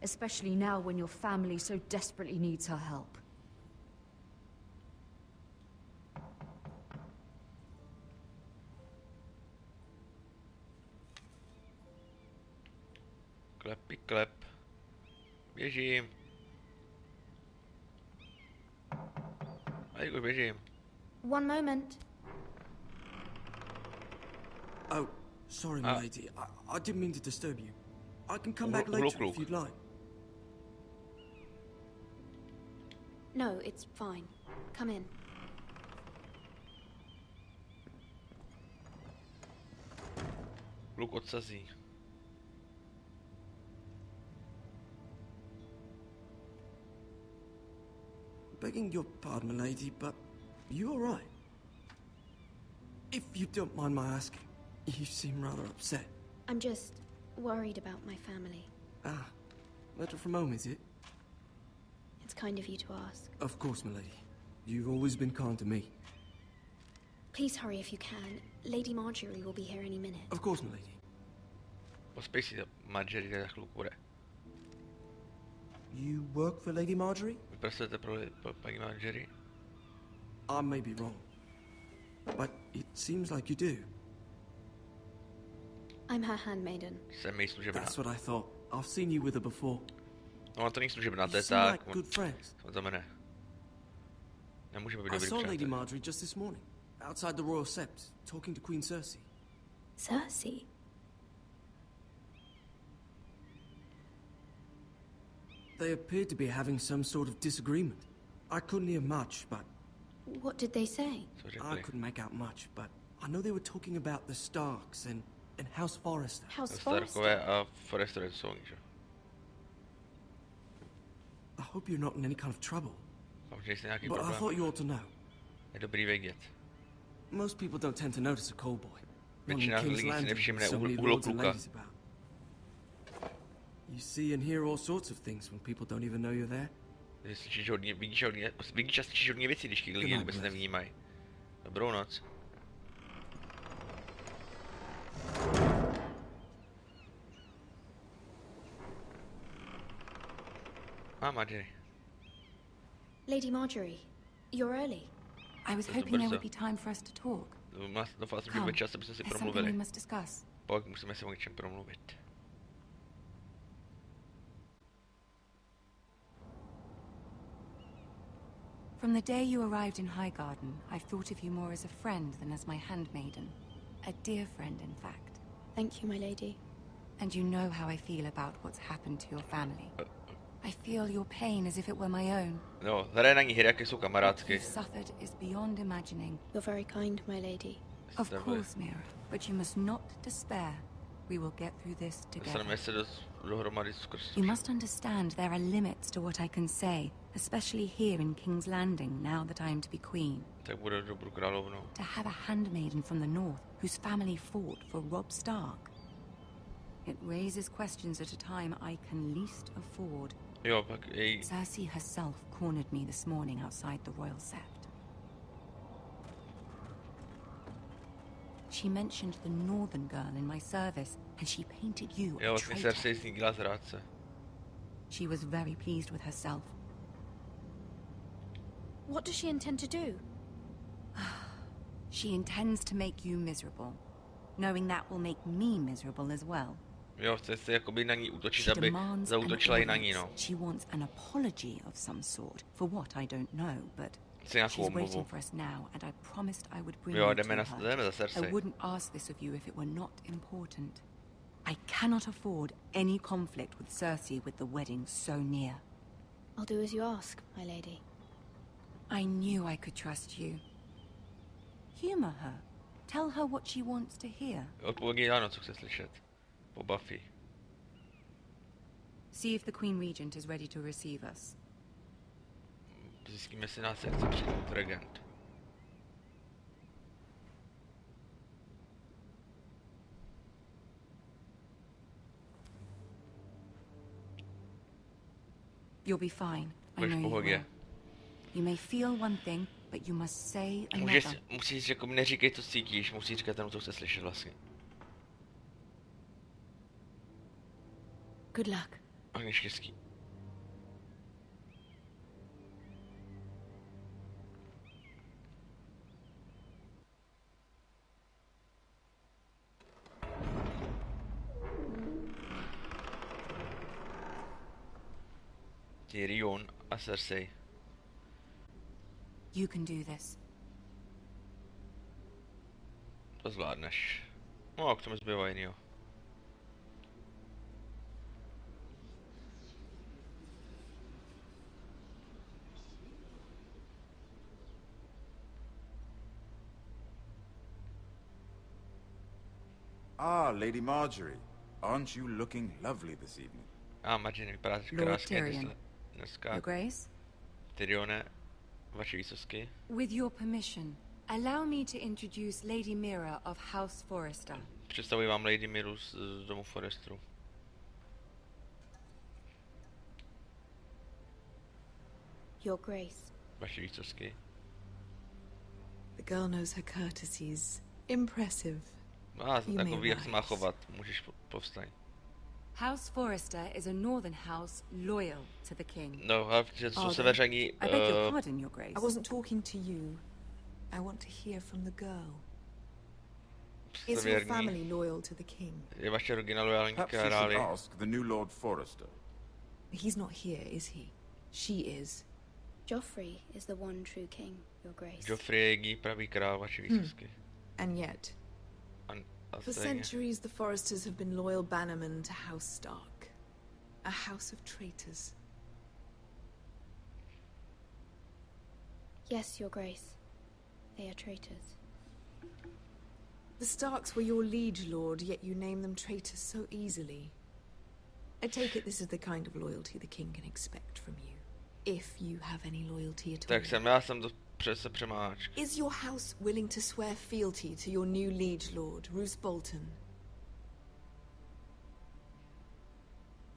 especially now when your family so desperately needs her help.
Klepy, klep. Běžím. A už běžím.
One moment.
Oh, sorry, my lady. I didn't mean to disturb you. I can come back later if you'd like.
No, it's fine. Come in.
Luk odsazí.
Begging your pardon, my lady, but you all right? If you don't mind my asking, you seem rather upset.
I'm just worried about my family.
Ah, Letter from home, is it?
It's kind of you to ask.
Of course, milady. You've always been kind to me.
Please hurry if you can. Lady Marjorie will be here any minute.
Of course, milady.
Pospěj si to, Marjorie za chvilku bude.
You work for Lady Marjorie?
Vy pracujete pro paní Marjorie?
I may be wrong, but it seems like you do.
I'm her handmaiden.
Jsem její služebná.
That's what I thought. I've seen you with her before.
No, to není služebná, to
You
je
seem
tak.
like good friends.
On za mene. Nemůžeme být
I
dobrý
saw Lady
přátelé.
Marjorie just this morning, outside the royal sept, talking to Queen Cersei.
Cersei?
They appeared to be having some sort of disagreement. I couldn't hear much, but...
What did they say?
I couldn't make out much, but I know they were talking about the Starks and House Forrester.
House Forrester?
Starkové a Forrester jsou oni, že?
I hope you're not in any kind of trouble.
Že jsi nějaký
But I
problém.
thought you ought to know.
Je dobrý vědět.
Most people don't tend to notice a call boy.
Většina lidí si nevšimne
so many lords and
úhlopluka.
ladies about. You see and hear all sorts of things when people don't even know you're there.
Slyšíš hodně, vidíš a slyšíš hodně věcí, když ti lidi vůbec nevnímají. Dobrou noc. Marjorie.
Lady Marjorie, you're early.
I was hoping there would be time for us to talk.
Doufal jsem, že
Come,
bude čas, abychom si
there's something we
promluvili.
must discuss.
Pak musíme si o něčem promluvit.
From the day you arrived in Highgarden, I've thought of you more as a friend than as my handmaiden. A dear friend, in fact.
Thank you, my lady.
And you know how I feel about what's happened to your family. I feel your pain as if it were my own.
No, hraje na ní hry, jaké jsou
What
kamarádky.
you've suffered is beyond imagining.
You're very kind, my lady.
Of course, Mira, but you must not despair. We will get through this together.
Dostaneme se dohromady skrz.
You must understand there are limits to what I can say, especially here in King's Landing, now that I am to be queen.
Tak bude dobrou královnou.
To have a handmaiden from the north whose family fought for Robb Stark. It raises questions at a time I can least afford.
Jo, pak její...
Cersei herself cornered me this morning outside the royal sept. She mentioned the northern girl in my service, and she painted you
Jo,
a
vlastně
traitor.
Cersei snídila zrádce.
She was very pleased with herself.
What does she intend to do?
She intends to make you miserable, knowing that will make me miserable as well.
Jo, chce se jakoby na ní útočit,
She
aby
demands an
zaútočila i na ní, no.
audience. She wants an apology of some sort, for what I don't know, but
Chce nějakou
she's waiting
omluvu.
for us now, and I promised I would bring
Jo,
you
jdeme
to
za
her.
Cersei.
I wouldn't ask this of you if it were not important. I cannot afford any conflict with Cersei with the wedding so near.
I'll do as you ask, my lady.
I knew I could trust you. Humor her. Tell her what she wants to hear.
Odpověď ano, co chce slyšet. Po Buffy.
See if the Queen Regent is ready to receive us.
Zjistíme si na srdce přijmout regent.
You'll be fine. I
Budeš
know
v
you
pohodě.
will. You may feel one thing, but you must say
Můžeš,
another.
musíš jako neříkej, co cítíš, musíš říkat jenom, co chce slyšet vlastně.
Good luck.
Hodně štěstí. Tyrion a Cersei.
You can do this.
To zvládneš. No a k tomu zbývá jinýho.
Ah, Lady Marjorie. Aren't you looking lovely this evening?
Marjorie, vypadáš
Lord
krásně
Tyrion.
dneska.
Your Grace?
Tyrione, vaše výsostky.
With your permission, allow me to introduce Lady Mira of House Forrester.
Představuji vám Lady Miru z domu Forresteru.
Your Grace.
Vaše výsostky.
The girl knows her courtesies. Impressive.
Takový, jak se má chovat. Můžeš povstaň.
House Forrester is a northern house loyal to the king.
No, hlavně jsou severní...
I beg your pardon, Your Grace.
I wasn't talking to you. I want to hear from the girl. Is your family loyal to the king?
Je vaše rodina loajální
k králi? Ask the new Lord Forrester.
He's not here, is he? She is.
Joffrey is the one true king, Your Grace.
Joffrey je jediný pravý král, vaše výsostky.
And yet, for centuries the Forresters have been loyal bannermen to House Stark. A house of traitors.
Yes, Your Grace. They are traitors.
The Starks were your liege lord, yet you name them traitors so easily. I take it this is the kind of loyalty the king can expect from you. If you have any loyalty at all.
Já jsem to přece přemáčk.
Is your house willing to swear fealty to your new liege lord, Roose Bolton?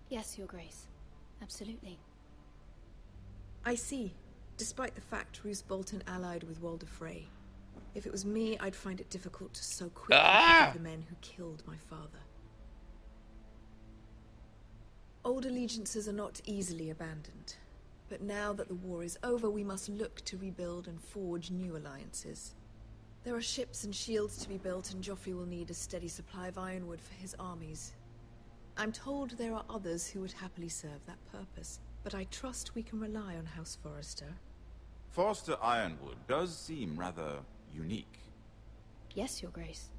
Yes, Your Grace. Absolutely.
I see. Despite the fact Roose Bolton allied with Walder Frey. If it was me, I'd find it difficult to so quickly forgive the men who killed my father. Old allegiances are not easily abandoned. But now that the war is over, we must look to rebuild and forge new alliances. There are ships and shields to be built, and Joffrey will need a steady supply of ironwood for his armies. I'm told there are others who would happily serve that purpose, but I trust we can rely on House Forrester.
Forrester Ironwood does seem rather unique.
Yes, Your Grace.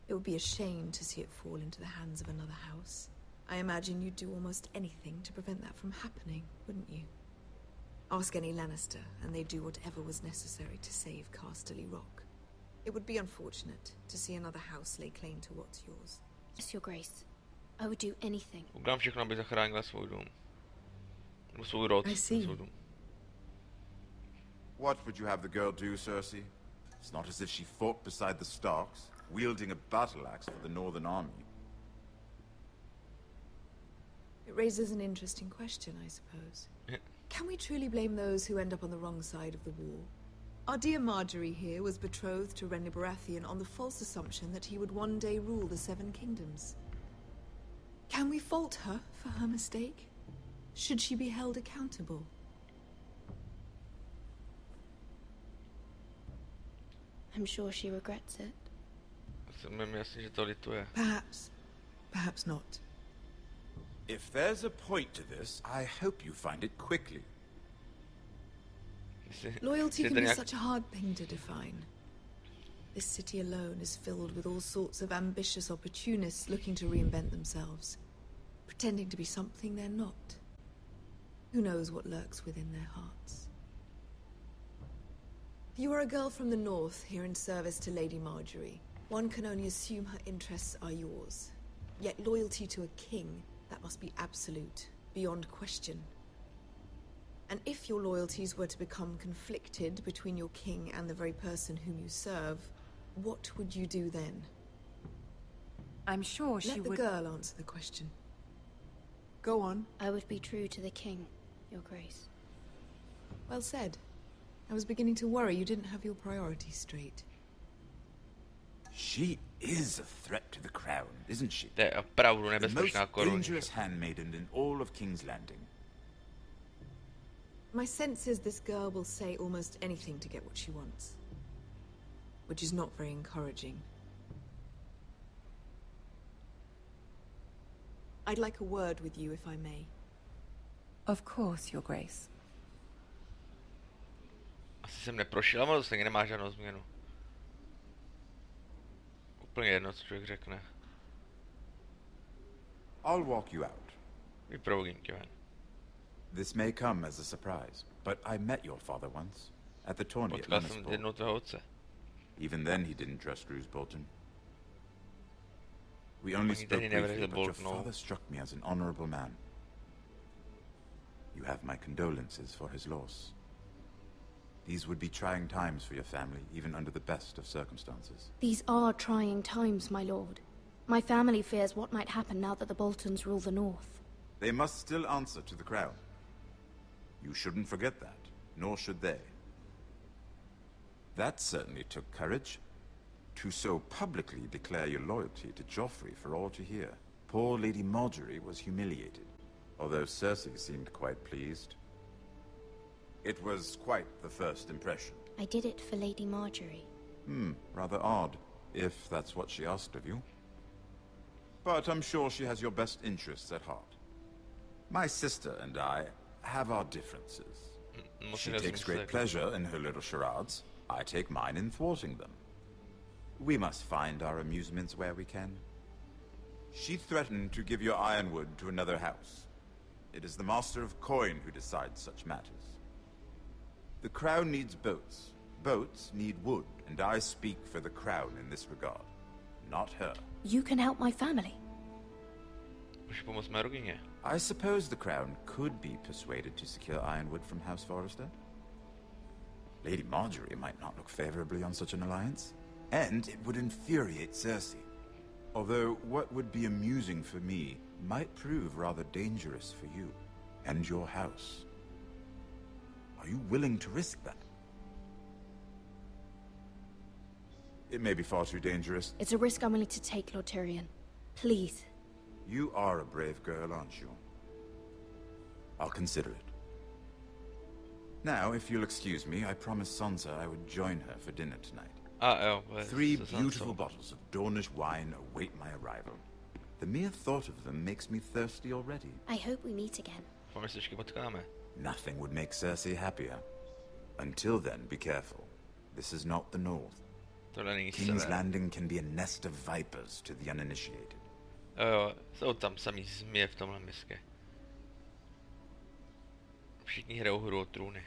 It would be a shame to see it fall into the hands of another house. I imagine you'd do almost anything to prevent that from happening, wouldn't you? Ask any Lannister, and they'd do whatever was necessary to save Casterly Rock. It would be unfortunate to see another house lay claim to what's yours.
Yes, Your Grace. I would do anything.
Udělám všechno, aby zachránila svůj dům. Nebo svůj rod.
I see.
Svůj dům.
What would you have the girl do, Cersei? It's not as if she fought beside the Starks, wielding a battle axe for the Northern Army.
It raises an interesting question, I suppose. Can we truly blame those who end up on the wrong side of the war? Our dear Marjorie here was betrothed to Renly Baratheon on the false assumption that he would one day rule the Seven Kingdoms. Can we fault her for her mistake? Should she be held accountable?
I'm sure she regrets it.
Perhaps. Perhaps not.
If there's a point to this, I hope you find it quickly.
Loyalty can be such a hard thing to define. This city alone is filled with all sorts of ambitious opportunists looking to reinvent themselves, pretending to be something they're not. Who knows what lurks within their hearts? You are a girl from the north, here in service to Lady Marjorie. One can only assume her interests are yours. Yet loyalty to a king, that must be absolute, beyond question. And if your loyalties were to become conflicted between your king and the very person whom you serve, what would you do then?
I'm sure she would...
Let the girl answer the question. Go on.
I would be true to the king, Your Grace.
Well said. I was beginning to worry you didn't have your priorities straight.
She is a threat to the crown, isn't she?
To je opravdu
the
nebezpečná
most
koruna.
dangerous handmaiden in all of King's Landing.
My sense is this girl will say almost anything to get what she wants. Which is not very encouraging. I'd like a word with you, if I may.
Of course, Your Grace.
Asi jsem neprošel, ale to stejně nemá žádnou změnu. Úplně jedno, co člověk řekne.
I'll walk you out.
Vyprovodím tě ven.
This may come as a surprise, but I met your father once, at the tourney at
Potkal jsem
Lannisport.
jednou tvého otce.
Even then he didn't trust Roose Bolton. We only spoke briefly, but your father struck me as an honorable man. You have my condolences for his loss. These would be trying times for your family, even under the best of circumstances.
These are trying times, my lord. My family fears what might happen now that the Boltons rule the north.
They must still answer to the crown. You shouldn't forget that, nor should they. That certainly took courage. To so publicly declare your loyalty to Joffrey for all to hear. Poor Lady Marjorie was humiliated, although Cersei seemed quite pleased. It was quite the first impression.
I did it for Lady Marjorie.
Rather odd, if that's what she asked of you. But I'm sure she has your best interests at heart. My sister and I have our differences. She takes great pleasure in her little charades. I take mine in thwarting them. We must find our amusements where we can. She threatened to give your ironwood to another house. It is the Master of Coin who decides such matters. The Crown needs boats. Boats need wood, and I speak for the Crown in this regard. Not her.
You can help my family.
I suppose the Crown could be persuaded to secure ironwood from House Forrester. Lady Marjorie might not look favorably on such an alliance, and it would infuriate Cersei. Although what would be amusing for me might prove rather dangerous for you and your house. Are you willing to risk that? It may be far too dangerous.
It's a risk I'm willing to take, Lord Tyrion. Please.
You are a brave girl, aren't you? I'll consider it. Now, if you'll excuse me, I promised Sansa I would join her for dinner tonight. 3 beautiful bottles of Dornish wine await my arrival. The mere thought of them makes me thirsty already.
I hope we meet again.
Nothing would make Cersei happier. Until then, be careful. This is not the North. King's Landing can be a nest of vipers to the uninitiated.
Jsou tam samý zmije v tomhle miske. Všichni hrajou hru o trůny.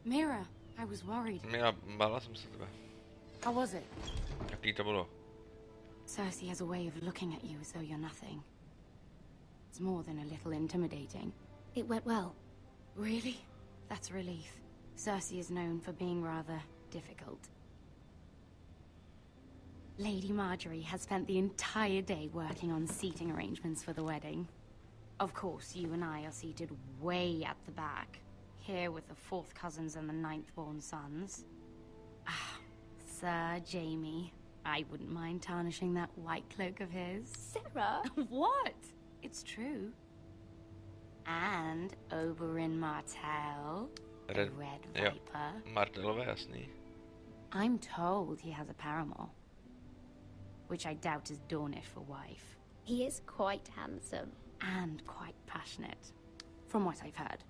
Mira, I was worried.
Mira, bála jsem se tebe.
How was it?
Jaký to bylo?
Cersei has a way of looking at you as though you're nothing. It's more than a little intimidating.
It went well.
Really? That's a relief. Cersei is known for being rather difficult. Lady Marjorie has spent the entire day working on seating arrangements for the wedding. Of course, you and I are seated way at the back, here with the 4th cousins and the 9th-born sons. Ah, Sir Jaime. I wouldn't mind tarnishing that white cloak of his.
Sarah?
What? It's true. And Oberyn Martell, the Red Viper.
Martellové, jasný.
I'm told he has a paramour, which I doubt is Dornish for wife.
He is quite handsome.
And quite passionate, from what I've heard.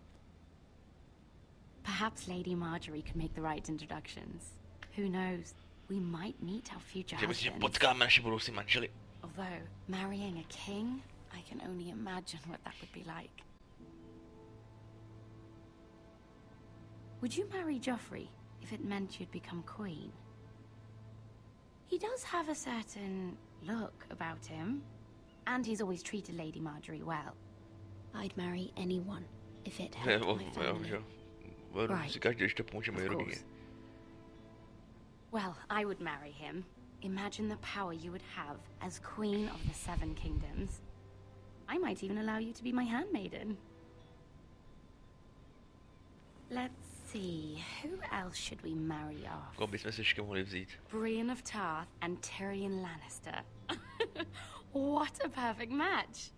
Perhaps Lady Marjorie could make the right introductions. Who knows? We might meet our future husbands. Although, marrying a king, I can only imagine what that would be like. Would you marry Joffrey if it meant you'd become queen? He does have a certain look about him, and he's always treated Lady Marjorie well.
I'd marry anyone if it helped my family.
Right. Of course. Well, I would marry him. Imagine the power you would have as Queen of the 7 Kingdoms. I might even allow you to be my handmaiden. Let's see, who else should we marry off? Brienne of Tarth and Tyrion Lannister. What a perfect match.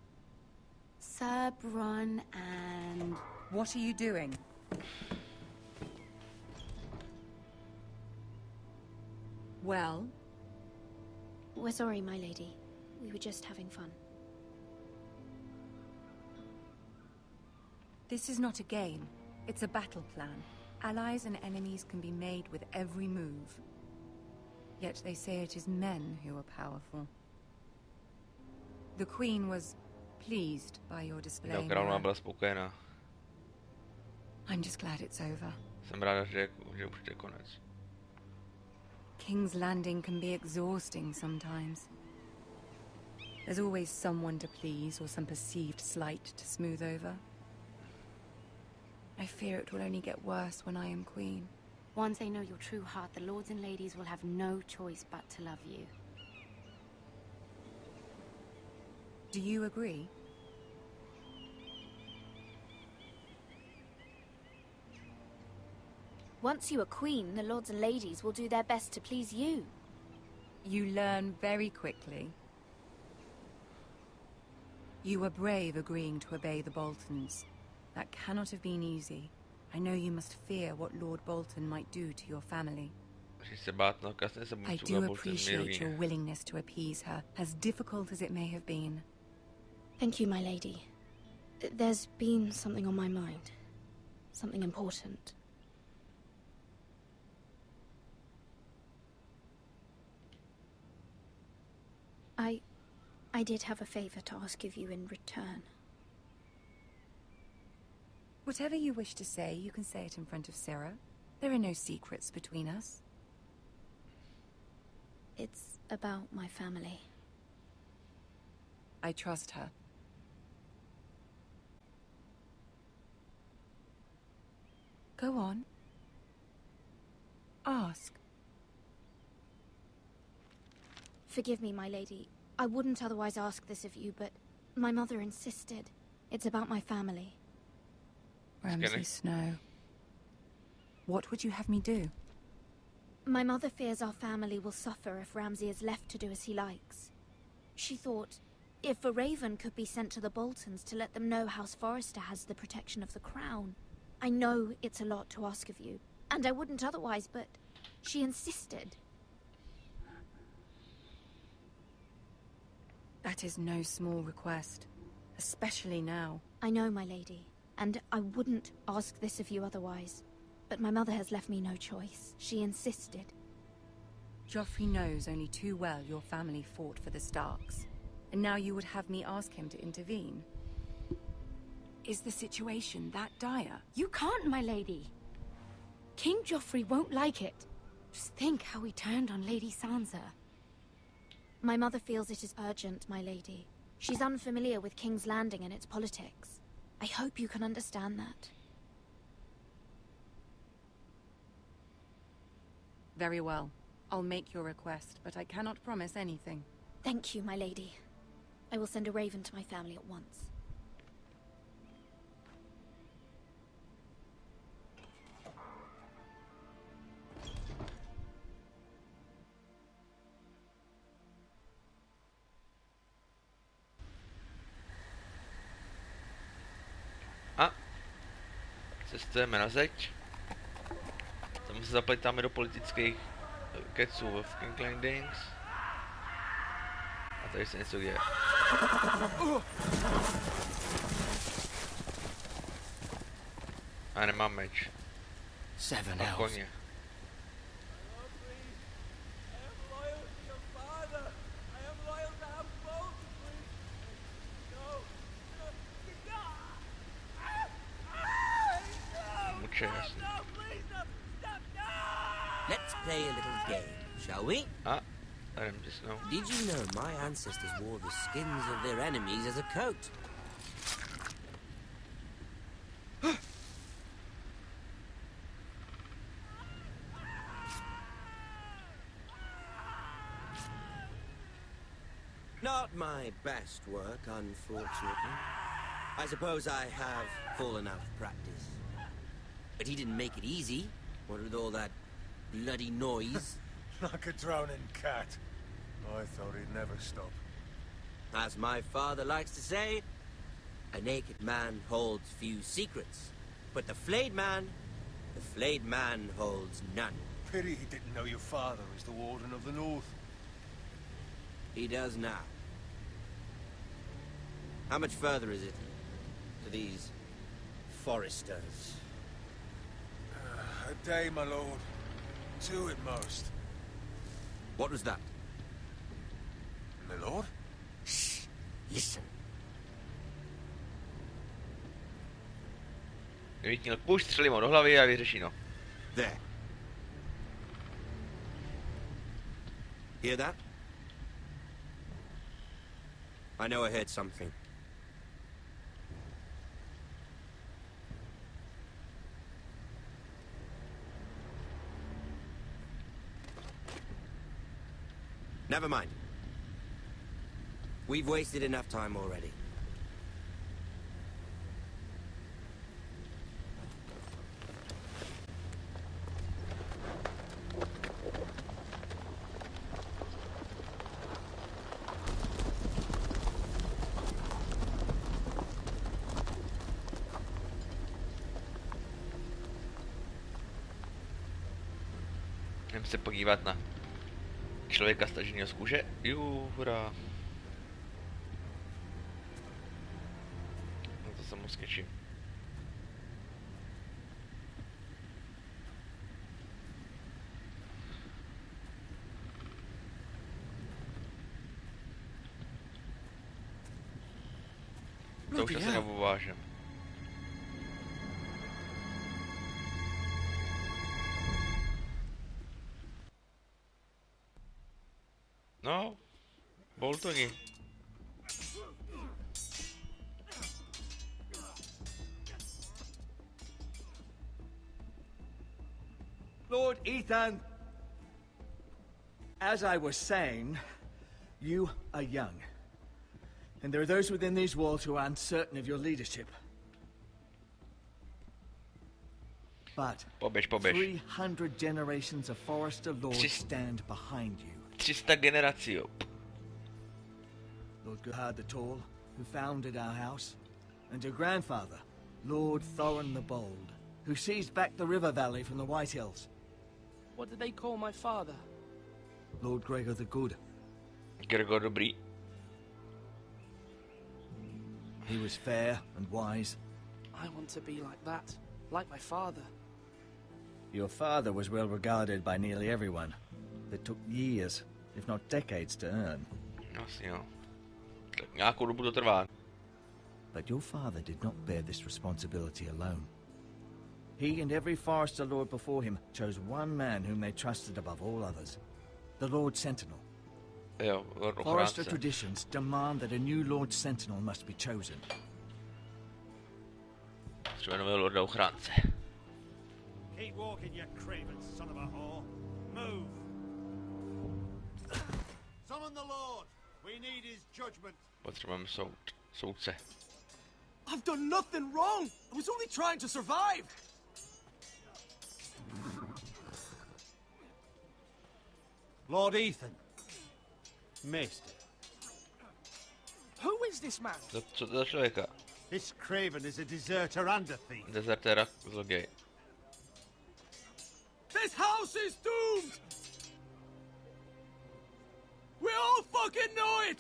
Sir Bronn and...
What are you doing? Well?
We're sorry, my lady. We were just having fun.
This is not a game. It's a battle plan. Allies and enemies can be made with every move. Yet they say it is men who are powerful. The Queen was pleased by your display. I'm just glad it's over. King's Landing can be exhausting sometimes. There's always someone to please or some perceived slight to smooth over. I fear it will only get worse when I am queen.
Once they know your true heart, the lords and ladies will have no choice but to love you.
Do you agree?
Once you are queen, the lords and ladies will do their best to please you.
You learn very quickly. You were brave agreeing to obey the Boltons. That cannot have been easy. I know you must fear what Lord Bolton might do to your family. I do appreciate your willingness to appease her, as difficult as it may have been.
Thank you, my lady. There's been something on my mind. Something important. I did have a favor to ask of you in return.
Whatever you wish to say, you can say it in front of Sarah. There are no secrets between us.
It's about my family.
I trust her. Go on. Ask.
Forgive me, my lady. I wouldn't otherwise ask this of you, but my mother insisted. It's about my family.
Ramsay Snow. What would you have me do?
My mother fears our family will suffer if Ramsay is left to do as he likes. She thought, if a raven could be sent to the Boltons to let them know House Forrester has the protection of the crown. I know it's a lot to ask of you, and I wouldn't otherwise, but she insisted.
That is no small request, especially now.
I know, my lady, and I wouldn't ask this of you otherwise. But my mother has left me no choice. She insisted.
Joffrey knows only too well your family fought for the Starks, and now you would have me ask him to intervene. Is the situation that dire?
You can't, my lady. King Joffrey won't like it. Just think how he turned on Lady Sansa.
My mother feels it is urgent, my lady. She's unfamiliar with King's Landing and its politics. I hope you can understand that.
Very well. I'll make your request, but I cannot promise anything.
Thank you, my lady. I will send a raven to my family at once.
Cestujeme na zeď. Tam se zapletáme do politických keců v King's Landings. A tady se něco děje. A nemám meč. A koně.
Let's play a little game, shall we?
I don't just know.
Did you know my ancestors wore the skins of their enemies as a coat? Not my best work, unfortunately. I suppose I have fallen out of practice. But he didn't make it easy, what with all that bloody noise.
Like a drowning cat. I thought he'd never stop.
As my father likes to say, a naked man holds few secrets. But the flayed man holds none.
Pity he didn't know your father is the Warden of the North.
He does now. How much further is it to these Forresters?
A day, my lord. 2 at most.
What was that?
My lord?
Shh. Listen.
Nevítnil, pušť střelí mu do hlavy a vyřeší no.
There. Hear that? I know I heard something. Never mind. We've wasted enough time already.
Jdem se podívat na člověka staženého z kůže. Hurá. No to se moc těším. To už asi neovážem. No, Boltoni.
Lord Ethan, as I was saying, you are young. And there are those within these walls who are uncertain of your leadership. But 300 generations of Forester lords stand behind you.
300 generací.
Lord Gerhard the Tall, who founded our house, and your grandfather, Lord Thorin the Bold, who seized back the river valley from the White Hills.
What did they call my father?
Lord Gregor the Good.
Gregor Dobrý.
He was fair and wise.
I want to be like that, like my father.
Your father was well regarded by nearly everyone. It took years, if not decades, to earn.
Asi jo. Tak nějakou dobu to trvá.
But your father did not bear this responsibility alone. He and every Forester lord before him chose one man whom they trusted above all others. The Lord Sentinel.
Jo, Lord
Forester
ochránce.
traditions demand that a new Lord Sentinel must be chosen.
Jmenuje Lorda ochránce.
Keep walking, you craven son of a whore. Move. Summon the Lord. We need his judgment.
Potřebujeme soudce.
I've done nothing wrong. I was only trying to survive.
Lord Ethan. Maester.
Who is this man?
Co to za člověka?
This craven is a deserter and a thief.
Dezertéra, zlogej.
This house is doomed. We all fucking know it.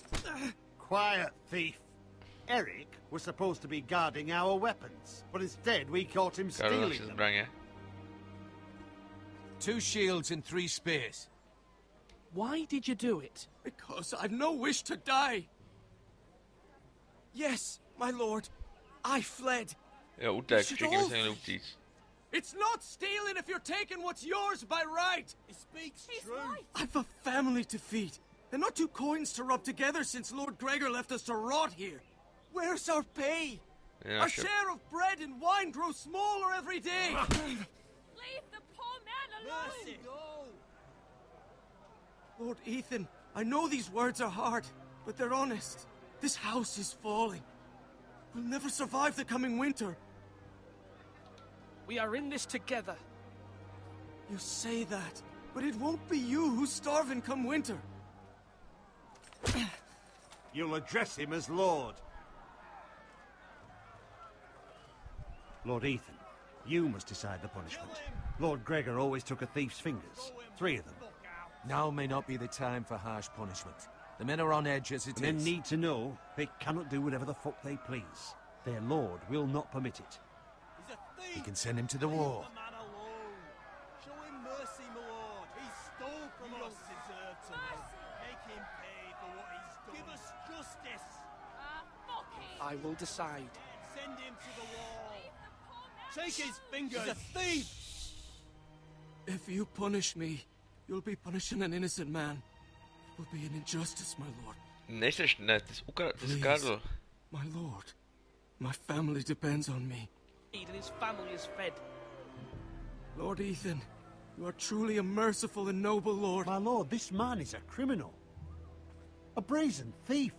Quiet, thief. Eric was supposed to be guarding our weapons, but instead we caught him stealing them.
Zbraně.
2 shields and 3 spears.
Why did you do it?
Because I've no wish to die. Yes, my lord. I fled.
Jo, utek, všichni se měli utíct.
It's not stealing if you're taking what's yours by right.
He speaks true.
I've a family to feed, and not 2 coins to rub together since Lord Gregor left us to rot here. Where's our pay?
Yeah,
our
sure.
share of bread and wine grows smaller every day.
Leave the poor man alone!
Mercy. Lord Ethan, I know these words are hard, but they're honest. This house is falling. We'll never survive the coming winter.
We are in this together.
You say that, but it won't be you who's starving come winter.
You'll address him as Lord. Lord Ethan, you must decide the punishment. Lord Gregor always took a thief's fingers. 3 of them.
Now may not be the time for harsh punishment. The men are on edge as it
Men
is.
need to know they cannot do whatever the fuck they please. Their lord will not permit it.
We can send him to the war.
Show him mercy, my lord. He stole from us. Deserve to live. Make him pay for what he's done. Give us justice.
Fuck it!
I will decide.
Send him to the wall. Take his fingers. He's a thief. If you punish me, you'll be punishing an innocent man. It will be an injustice, my lord.
Nejseš, ne, ty jsi ukradl.
My lord, my family depends on me.
And his family is fed.
Lord Ethan, you are truly a merciful and noble lord.
My lord, this man is a criminal.
A brazen thief.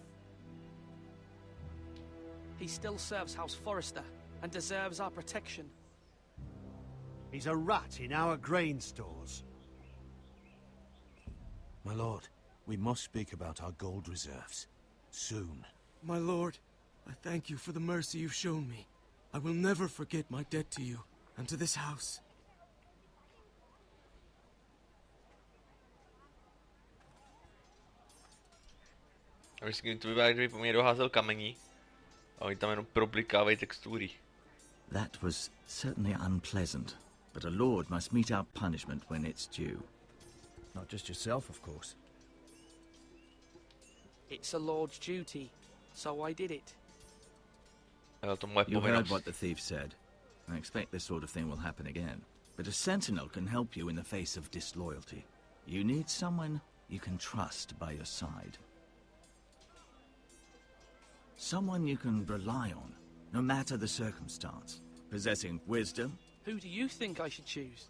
He still serves House Forrester and deserves our protection.
He's a rat in our grain stores.
My lord, we must speak about our gold reserves. Soon.
My lord, I thank you for the mercy you've shown me. I will never forget my debt to you and to this house.
A vždycky to vypadá, kdyby po mě doházel kamení. A oni tam jenom problikávají textury.
That was certainly unpleasant, but a lord must mete out punishment when it's due.
Not just yourself, of course.
It's a lord's duty, so I did it.
You heard what the thief said. I expect this sort of thing will happen again. But a sentinel can help you in the face of disloyalty. You need someone you can trust by your side. Someone you can rely on, no matter the circumstance. Possessing wisdom.
Who do you think I should choose?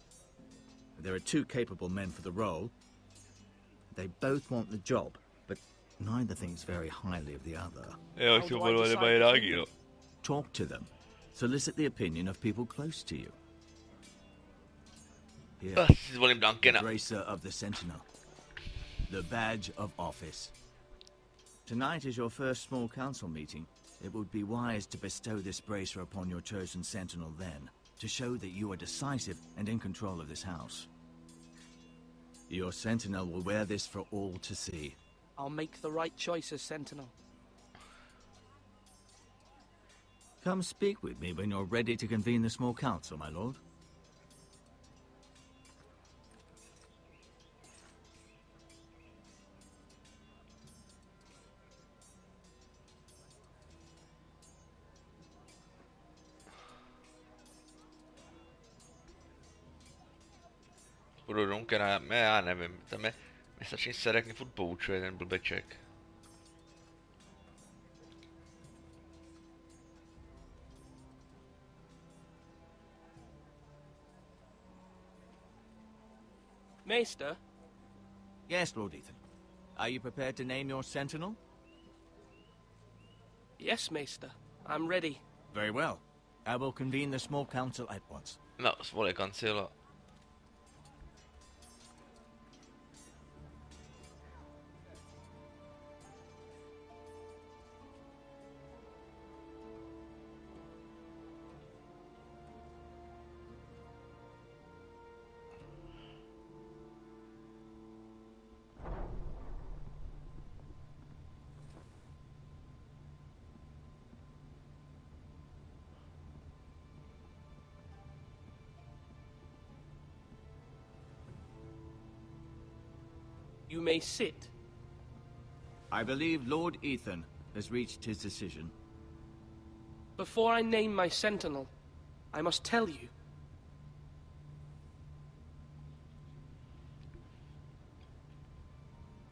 There are two capable men for the role. They both want the job, but neither thinks very highly of the other. Talk to them. Solicit the opinion of people close to you. Here, the bracer of the Sentinel. The badge of office. Tonight is your first small council meeting. It would be wise to bestow this bracer upon your chosen Sentinel then, to show that you are decisive and in control of this house. Your Sentinel will wear this for all to see.
I'll make the right choice as Sentinel.
Come speak with me when you're ready to convene the small council, my lord.
Budu Duncana, já nevím, tam je, mě stačí serek, mě furt poučuje ten blbeček.
Maester?
Yes, Lord Ethan. Are you prepared to name your sentinel?
Yes, Maester. I'm ready.
Very well. I will convene the small council at once.
No, svole kancila.
You may sit.
I believe Lord Ethan has reached his decision.
Before I name my sentinel, I must tell you.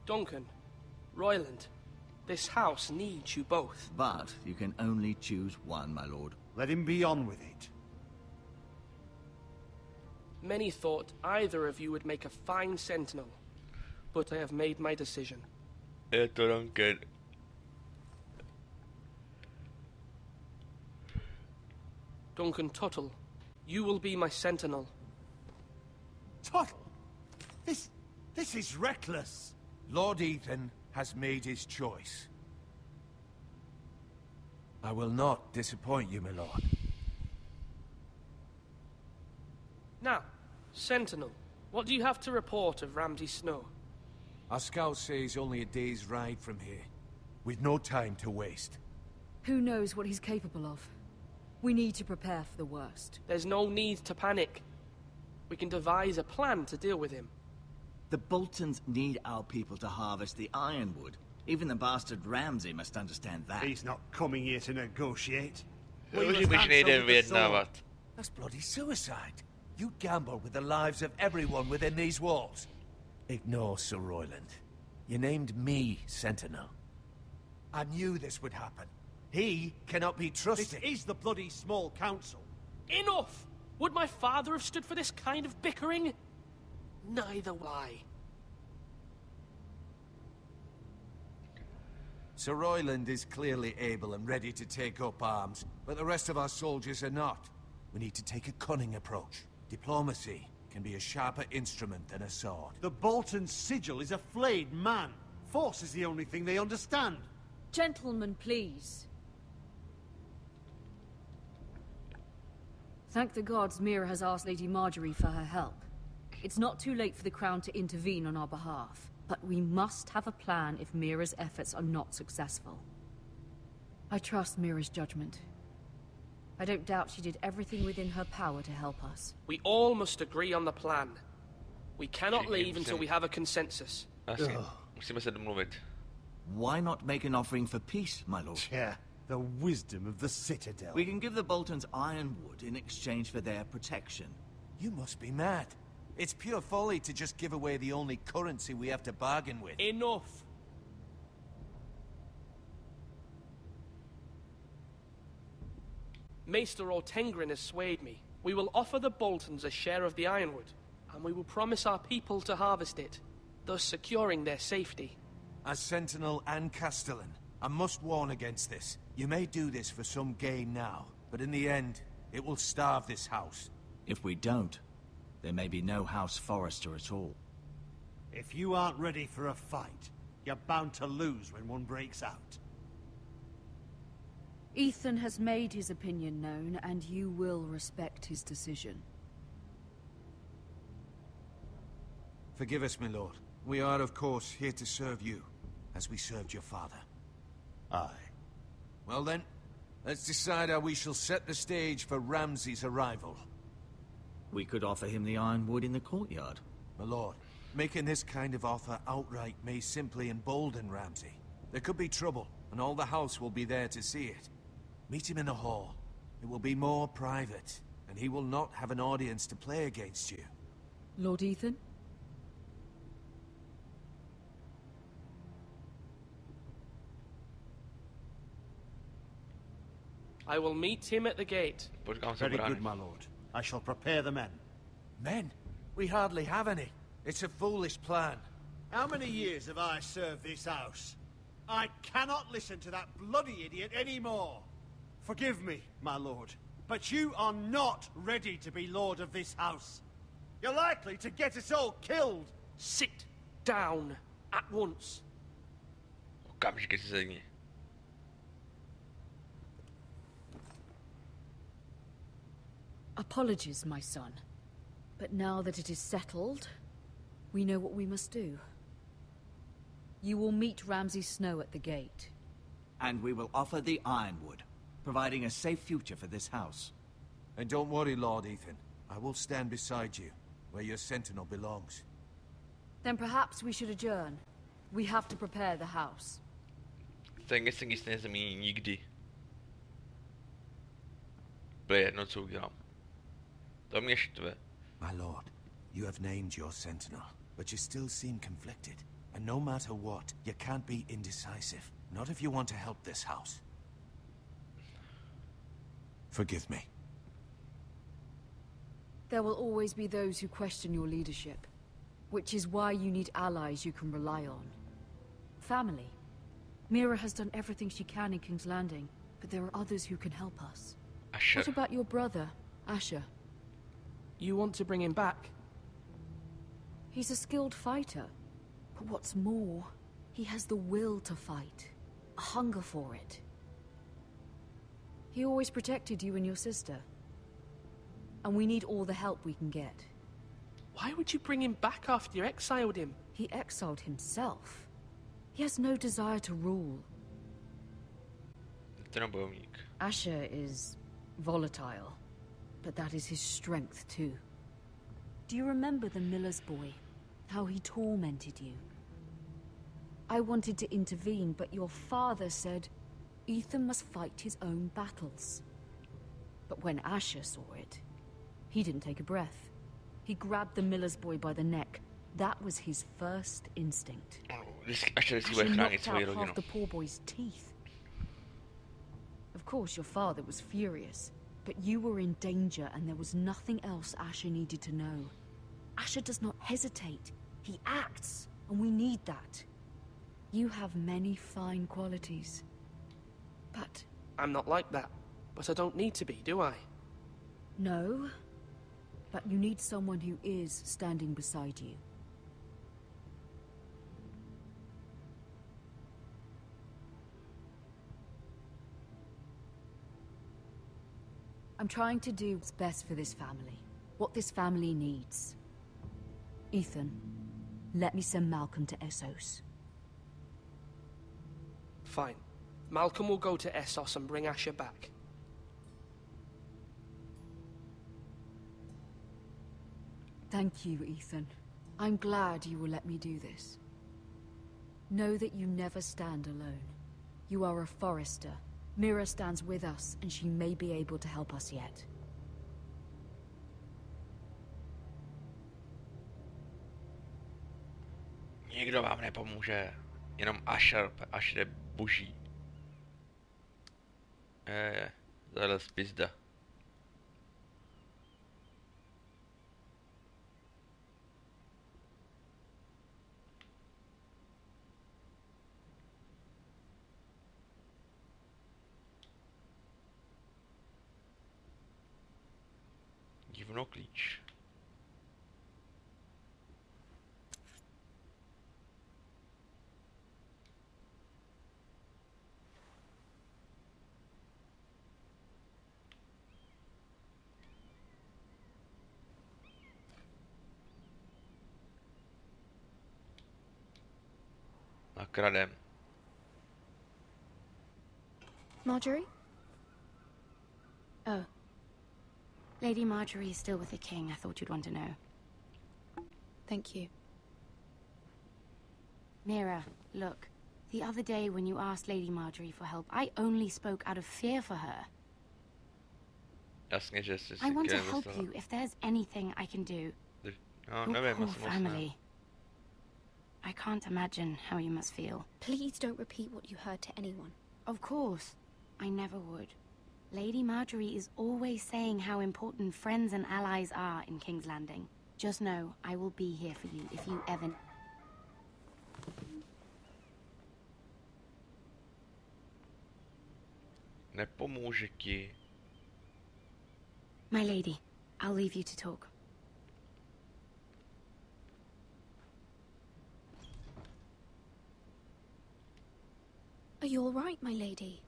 Duncan, Royland, this house needs you both.
But you can only choose one, my lord.
Let him be on with it.
Many thought either of you would make a fine sentinel, but I have made my decision.
Je to Duncan.
Duncan Tuttle, you will be my sentinel.
Tuttle? This is reckless.
Lord Ethan has made his choice. I will not disappoint you, my lord.
Now, sentinel, what do you have to report of Ramsay Snow?
Our scouts say he's only a day's ride from here. We've no time to waste.
Who knows what he's capable of? We need to prepare for the worst.
There's no need to panic. We can devise a plan to deal with him.
The Boltons need our people to harvest the ironwood. Even the bastard Ramsay must understand that.
He's not coming here to negotiate.
That's bloody suicide. You gamble with the lives of everyone within these walls. Ignore Sir Royland. You named me Sentinel. I knew this would happen. He cannot be trusted.
This is the bloody small council.
Enough! Would my father have stood for this kind of bickering? Neither will I.
Sir Royland is clearly able and ready to take up arms, but the rest of our soldiers are not. We need to take a cunning approach. Diplomacy can be a sharper instrument than a sword.
The Bolton sigil is a flayed man. Force is the only thing they understand.
Gentlemen, please. Thank the gods Mira has asked Lady Marjorie for her help. It's not too late for the Crown to intervene on our behalf, but we must have a plan if Mira's efforts are not successful. I trust Mira's judgment. I don't doubt she did everything within her power to help us.
We all must agree on the plan. We cannot leave until we have a consensus.
Musíme se domluvit.
Why not make an offering for peace, my lord?
Yeah, the wisdom of the Citadel.
We can give the Boltons ironwood in exchange for their protection.
You must be mad. It's pure folly to just give away the only currency we have to bargain with.
Enough! Maester Ortengrin has swayed me. We will offer the Boltons a share of the ironwood, and we will promise our people to harvest it, thus securing their safety.
As Sentinel and Castellan, I must warn against this. You may do this for some gain now, but in the end, it will starve this house.
If we don't, there may be no House Forrester at all.
If you aren't ready for a fight, you're bound to lose when one breaks out.
Ethan has made his opinion known, and you will respect his decision.
Forgive us, my lord. We are, of course, here to serve you, as we served your father.
Aye.
Well then, let's decide how we shall set the stage for Ramsay's arrival.
We could offer him the ironwood in the courtyard.
My lord, making this kind of offer outright may simply embolden Ramsay. There could be trouble, and all the house will be there to see it. Meet him in the hall. It will be more private, and he will not have an audience to play against you.
Lord Ethan?
I will meet him at the gate.
Very good, my lord. I shall prepare the men.
Men? We hardly have any. It's a foolish plan.
How many years have I served this house? I cannot listen to that bloody idiot anymore. Forgive me, my lord, but you are not ready to be lord of this house. You're likely to get us all killed.
Sit down at once.
Okamžitě si sedni.
Apologies, my son. But now that it is settled, we know what we must do. You will meet Ramsay Snow at the gate.
And we will offer the ironwood, providing a safe future for this house.
And don't worry, Lord Ethan. I will stand beside you, where your sentinel belongs.
Then perhaps we should adjourn. We have to prepare the house.
Stejně se nic nezmění nikdy. To je jedno, co udělám. To mě štve.
My lord, you have named your sentinel, but you still seem conflicted. And no matter what, you can't be indecisive. Not if you want to help this house. Forgive me.
There will always be those who question your leadership, which is why you need allies you can rely on. Family. Mira has done everything she can in King's Landing, but there are others who can help us.
Asher.
What about your brother, Asher?
You want to bring him back?
He's a skilled fighter, but what's more, he has the will to fight, a hunger for it. He always protected you and your sister, and we need all the help we can get.
Why would you bring him back after you exiled him?
He exiled himself. He has no desire to rule. Asher is volatile, but that is his strength too. Do you remember the miller's boy? How he tormented you? I wanted to intervene, but your father said Ethan must fight his own battles. But when Asher saw it, he didn't take a breath. He grabbed the miller's boy by the neck. That was his first instinct. Asher knocked out half the poor boy's teeth. Of course, your father was furious, but you were in danger and there was nothing else Asher needed to know. Asher does not hesitate. He acts, and we need that. You have many fine qualities. But...
I'm not like that. But I don't need to be, do I?
No. But you need someone who is standing beside you. I'm trying to do what's best for this family. What this family needs. Ethan, let me send Malcolm to Essos.
Fine. Malcolm will go to Essos and bring Asher back.
Thank you, Ethan. I'm glad you will let me do this. Know that you never stand alone. You are a Forrester. Mira stands with us, and she may be able to help us yet.
Nikdo vám nepomůže. Jenom Asher je boží. Zahle spizda. Divno klíč. Nakradem.
Marjorie?
Oh. Lady Marjorie is still with the king. I thought you'd want to know.
Thank you.
Mira, look. The other day when you asked Lady Marjorie for help, I only spoke out of fear for her.
Jasně, že jsi
I want to help you if there's anything I can do.
No,
Your poor family. I can't imagine how you must feel.
Please don't repeat what you heard to anyone.
Of course. I never would. Lady Marjorie is always saying how important friends and allies are in King's Landing. Just know, I will be here for you if you ever...
Nepomůže ti.
My lady, I'll leave you to talk.
Are you all right, my lady?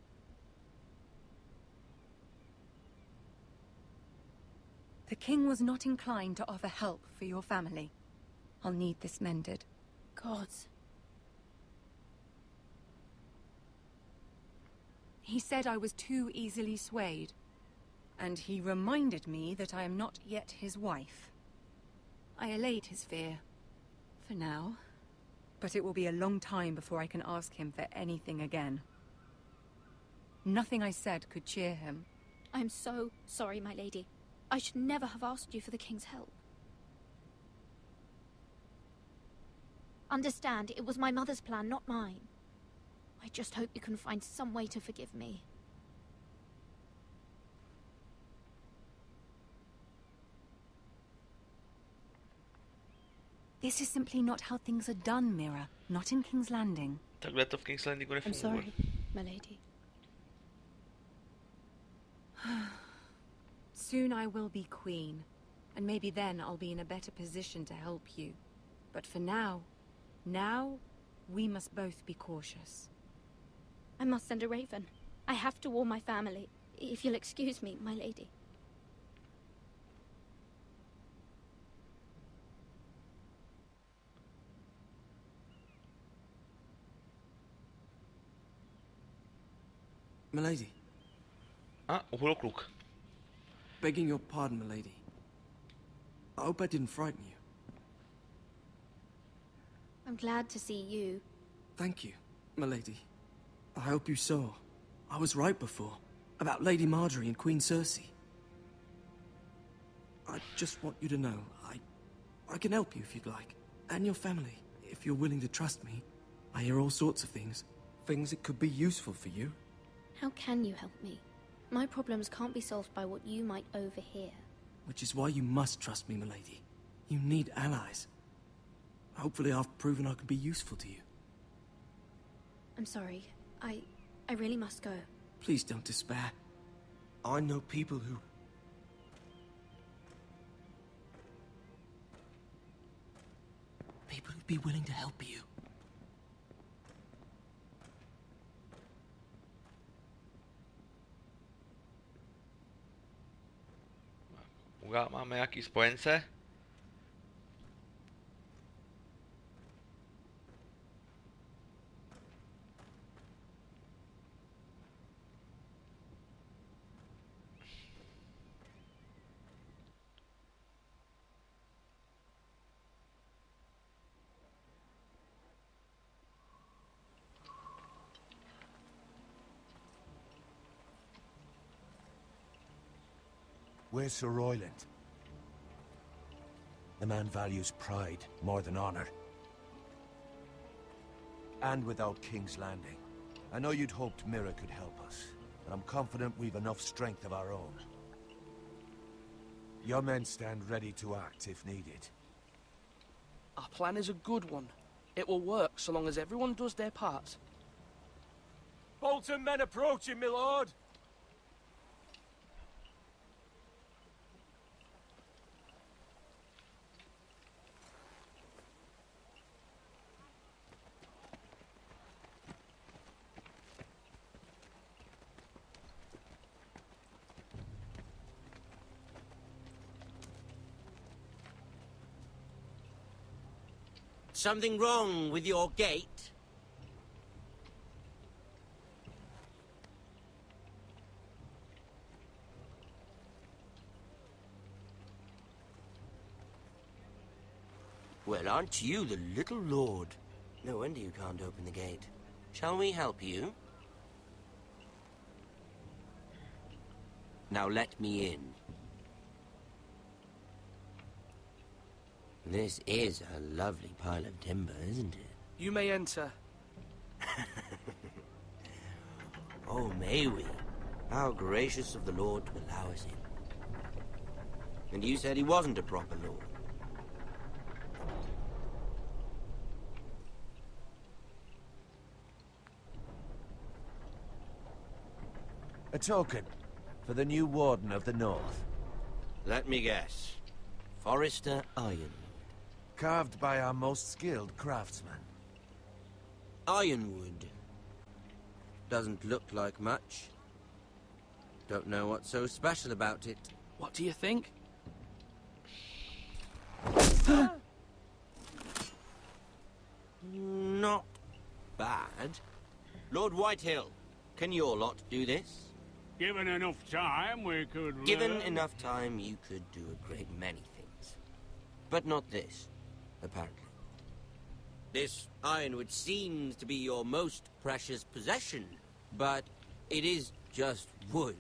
The king was not inclined to offer help for your family. I'll need this mended.
Gods.
He said I was too easily swayed. And he reminded me that I am not yet his wife. I allayed his fear. For now. But it will be a long time before I can ask him for anything again. Nothing I said could cheer him.
I'm so sorry, my lady. I should never have asked you for the king's help. Understand, it was my mother's plan, not mine. I just hope you can find some way to forgive me.
This is simply not how things are done, Mira. Not in King's Landing.
Takhle to v King's Landingu nefunguje.
I'm sorry, my lady.
Soon I will be queen, and maybe then I'll be in a better position to help you. But for now, we must both be cautious.
I must send a raven. I have to warn my family. If you'll excuse me, my lady.
Milady.
Uhlokluk.
Begging your pardon, milady. I hope I didn't frighten you.
I'm glad to see you.
Thank you, milady. I hope you saw. I was right before. About Lady Marjorie and Queen Cersei. I just want you to know, I can help you if you'd like. And your family, if you're willing to trust me. I hear all sorts of things. Things that could be useful for you.
How can you help me? My problems can't be solved by what you might overhear.
Which is why you must trust me, milady. You need allies. Hopefully I've proven I can be useful to you.
I'm sorry. I really must go.
Please don't despair. I know people who... People who'd be willing to help you.
Máme nějaký spojence?
Where's Sir Royland? The man values pride more than honor. And without King's Landing. I know you'd hoped Mira could help us, but I'm confident we've enough strength of our own. Your men stand ready to act if needed.
Our plan is a good one. It will work so long as everyone does their part.
Bolton men approaching, my lord!
Something wrong with your gate? Well, aren't you the little lord? No wonder you can't open the gate. Shall we help you? Now let me in. This is a lovely pile of timber, isn't it?
You may enter.
Oh, may we? How gracious of the Lord to allow us in. And you said he wasn't a proper lord.
A token for the new Warden of the North.
Let me guess. Forrester Ironwood.
Carved by our most skilled craftsman.
Ironwood. Doesn't look like much. Don't know what's so special about it.
What do you think?
Not bad. Lord Whitehill, can your lot do this?
Given enough time, we could...
Given enough time, you could do a great many things. But not this, apparently. This ironwood seems to be your most precious possession, but it is just wood.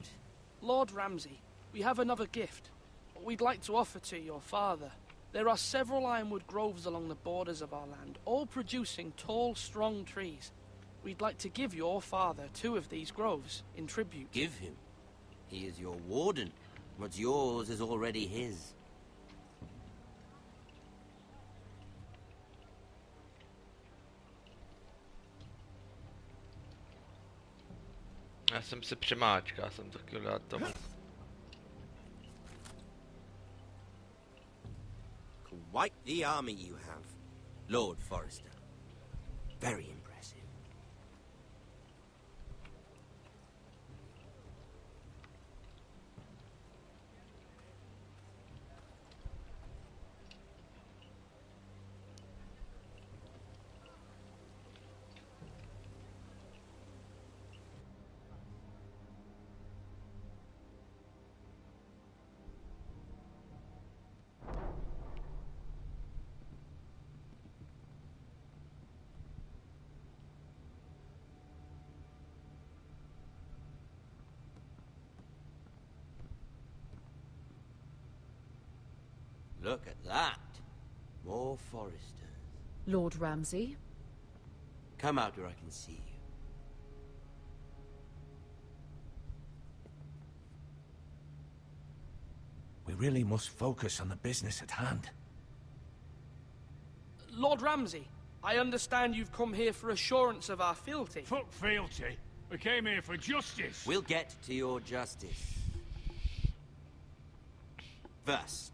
Lord Ramsay, we have another gift. We'd like to offer to your father. There are several ironwood groves along the borders of our land, all producing tall, strong trees. We'd like to give your father 2 of these groves in tribute.
Give him? He is your warden. What's yours is already his.
Já jsem se přemáčkal, jsem to chtěl dát tomu.
Quite the army you have, Lord Forrester. Very impressive. Look at that. More Forresters.
Lord Ramsay?
Come out where I can see you.
We really must focus on the business at hand.
Lord Ramsay, I understand you've come here for assurance of our fealty.
Fuck fealty. We came here for justice.
We'll get to your justice. First,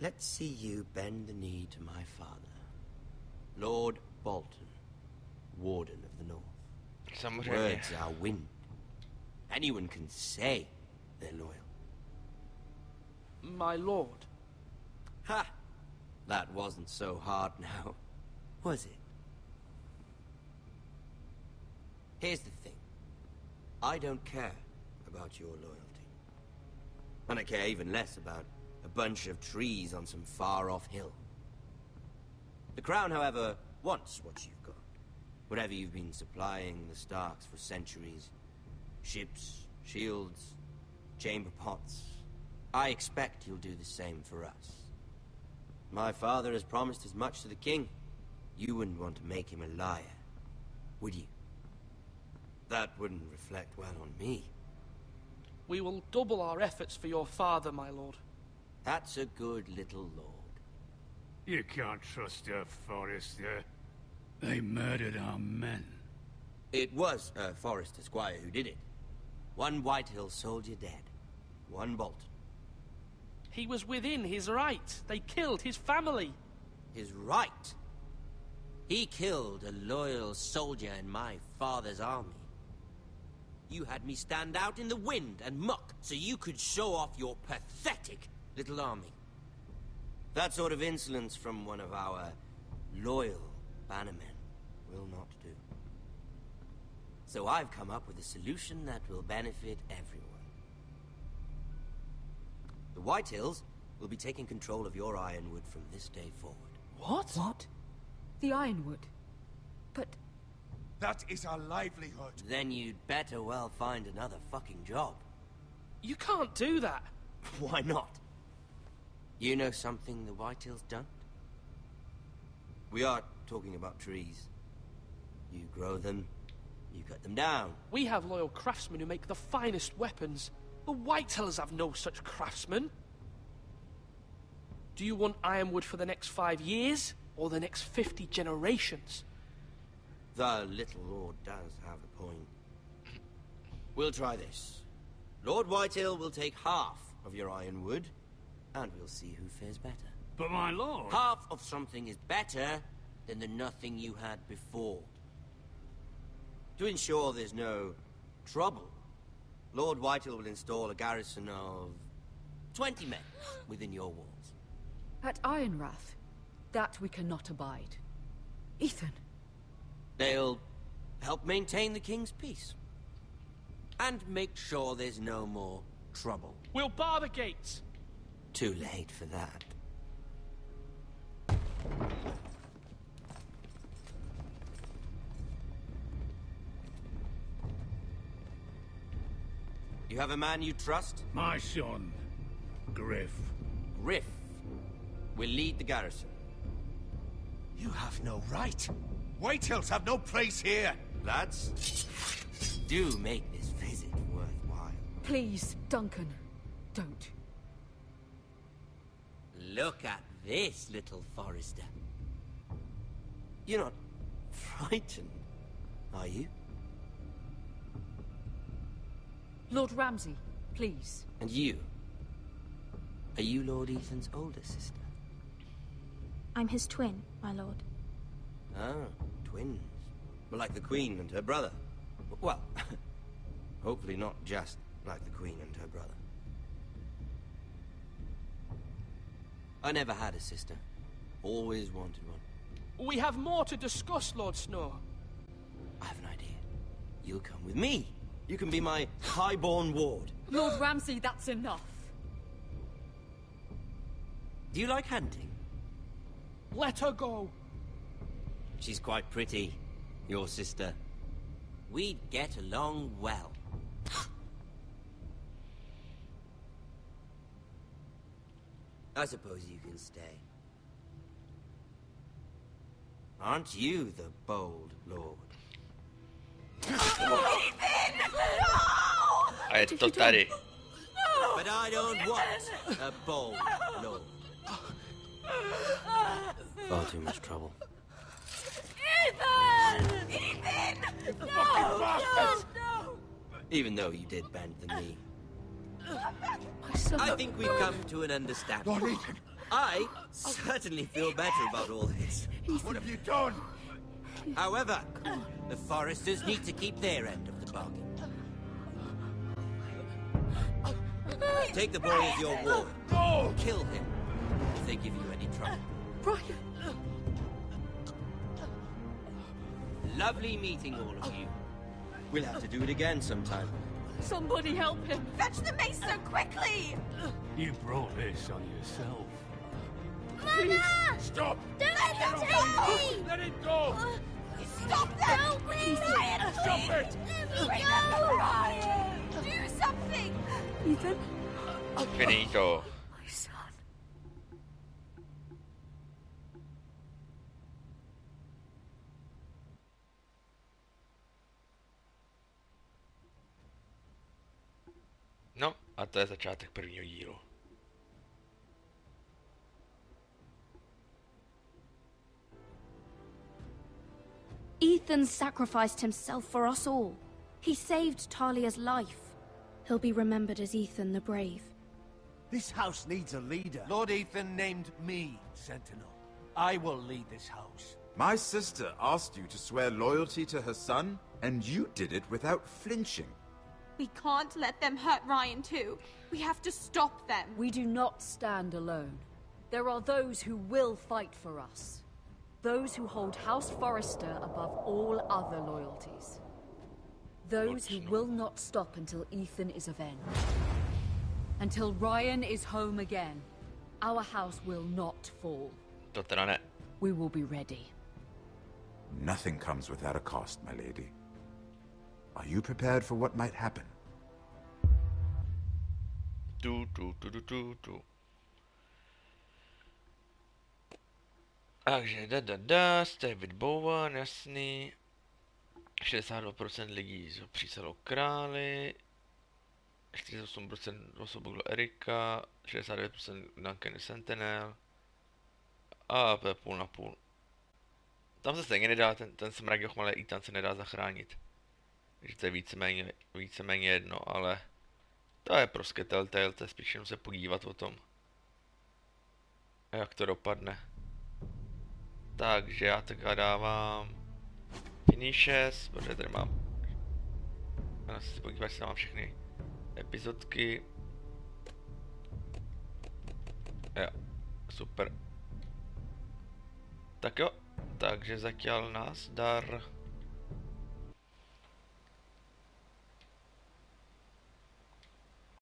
let's see you bend the knee to my father, Lord Bolton, Warden of the North. Words are wind. Anyone can say they're loyal.
My lord.
Ha! That wasn't so hard now, was it? Here's the thing. I don't care about your loyalty. And I care even less about a bunch of trees on some far-off hill. The Crown, however, wants what you've got. Whatever you've been supplying the Starks for centuries. Ships, shields, chamber pots. I expect you'll do the same for us. My father has promised as much to the king. You wouldn't want to make him a liar, would you? That wouldn't reflect well on me.
We will double our efforts for your father, my lord.
That's a good little lord.
You can't trust her, Forrester. They murdered our men.
It was a Forrester squire who did it. One Whitehill soldier dead. One Bolton.
He was within his right. They killed his family.
His right? He killed a loyal soldier in my father's army. You had me stand out in the wind and muck so you could show off your pathetic little army. That sort of insolence from one of our loyal bannermen will not do. So I've come up with a solution that will benefit everyone. The Whitehills will be taking control of your Ironwood from this day forward.
What? What? The Ironwood? But...
That is our livelihood.
Then you'd better well find another fucking job.
You can't do that.
Why not? You know something the Whitehills don't? We are talking about trees. You grow them, you cut them down.
We have loyal craftsmen who make the finest weapons. The Whitehills have no such craftsmen. Do you want Ironwood for the next 5 years, or the next 50 generations?
The little lord does have a point. We'll try this. Lord Whitehill will take half of your Ironwood, and we'll see who fares better.
But my lord...
Half of something is better than the nothing you had before. To ensure there's no trouble, Lord Whitehill will install a garrison of 20 men within your walls.
At Ironrath, that we cannot abide. Ethan.
They'll help maintain the king's peace. And make sure there's no more trouble.
We'll bar the gates.
Too late for that. You have a man you trust?
My son, Griff.
Griff will lead the garrison.
You have no right. Whitehills have no place here.
Lads, do make this visit worthwhile.
Please, Duncan, don't.
Look at this, little Forrester. You're not frightened, are you?
Lord Ramsay, please.
And you? Are you Lord Ethan's older sister?
I'm his twin, my lord.
Ah, twins. Well, like the Queen and her brother. Well, hopefully not just like the Queen and her brother. I never had a sister. Always wanted one.
We have more to discuss, Lord Snow.
I have an idea. You'll come with me. You can be my highborn ward.
Lord Ramsay, that's enough.
Do you like hunting?
Let her go.
She's quite pretty, your sister. We'd get along well. I suppose you can stay. Aren't you the bold lord?
A je to tady.
But I don't want a bold lord. Far too much trouble.
Ethan! Ethan!
You fucking bastard!
No!
Even though you did bend the knee.
My son.
I think we've come to an understanding.
Lord Ethan!
I certainly feel better about all this.
What have you done?
However, the Foresters need to keep their end of the bargain. Take the boy as your ward.
No!
Kill him if they give you any trouble.
Brian!
Lovely meeting all of you. We'll have to do it again sometime.
Somebody help him! Fetch the mace so quickly!
You brought this on yourself.
Mama!
Stop!
Don't let him take me!
Let it go!
Stop them! No, please! Brian,
Stop it!
Bring them to Brian! Do something! Ethan?
Finito.
My son.
No, a to je začátek prvního dílu.
Ethan sacrificed himself for us all. He saved Talia's life. He'll be remembered as Ethan the Brave.
This house needs a leader. Lord Ethan named me Sentinel. I will lead this house.
My sister asked you to swear loyalty to her son, and you did it without flinching.
We can't let them hurt Ryan too. We have to stop them.
We do not stand alone. There are those who will fight for us. Those who hold House Forrester above all other loyalties. Those who will not stop until Ethan is avenged. Until Ryan is home again. Our house will not fall.
To teda ne.
We will be ready.
Nothing comes without a cost, my lady. Are you prepared for what might happen?
Takže jste Bowen, jasný. 62% lidí přísalo králi. 48% osob bylo Erika. 69% Duncan Sentinel. A to je půl na půl. Tam se stejně nedá, ten smrak jochmalé i tam se nedá zachránit. Takže to je víceméně jedno, ale to je prostě Telltale, to je spíš jenom se podívat o tom, jak to dopadne. Takže já takhle dávám finishes, protože tady mám, já se podívat, jestli mám všechny epizodky. Jo, super. Tak jo, takže zatím nazdar.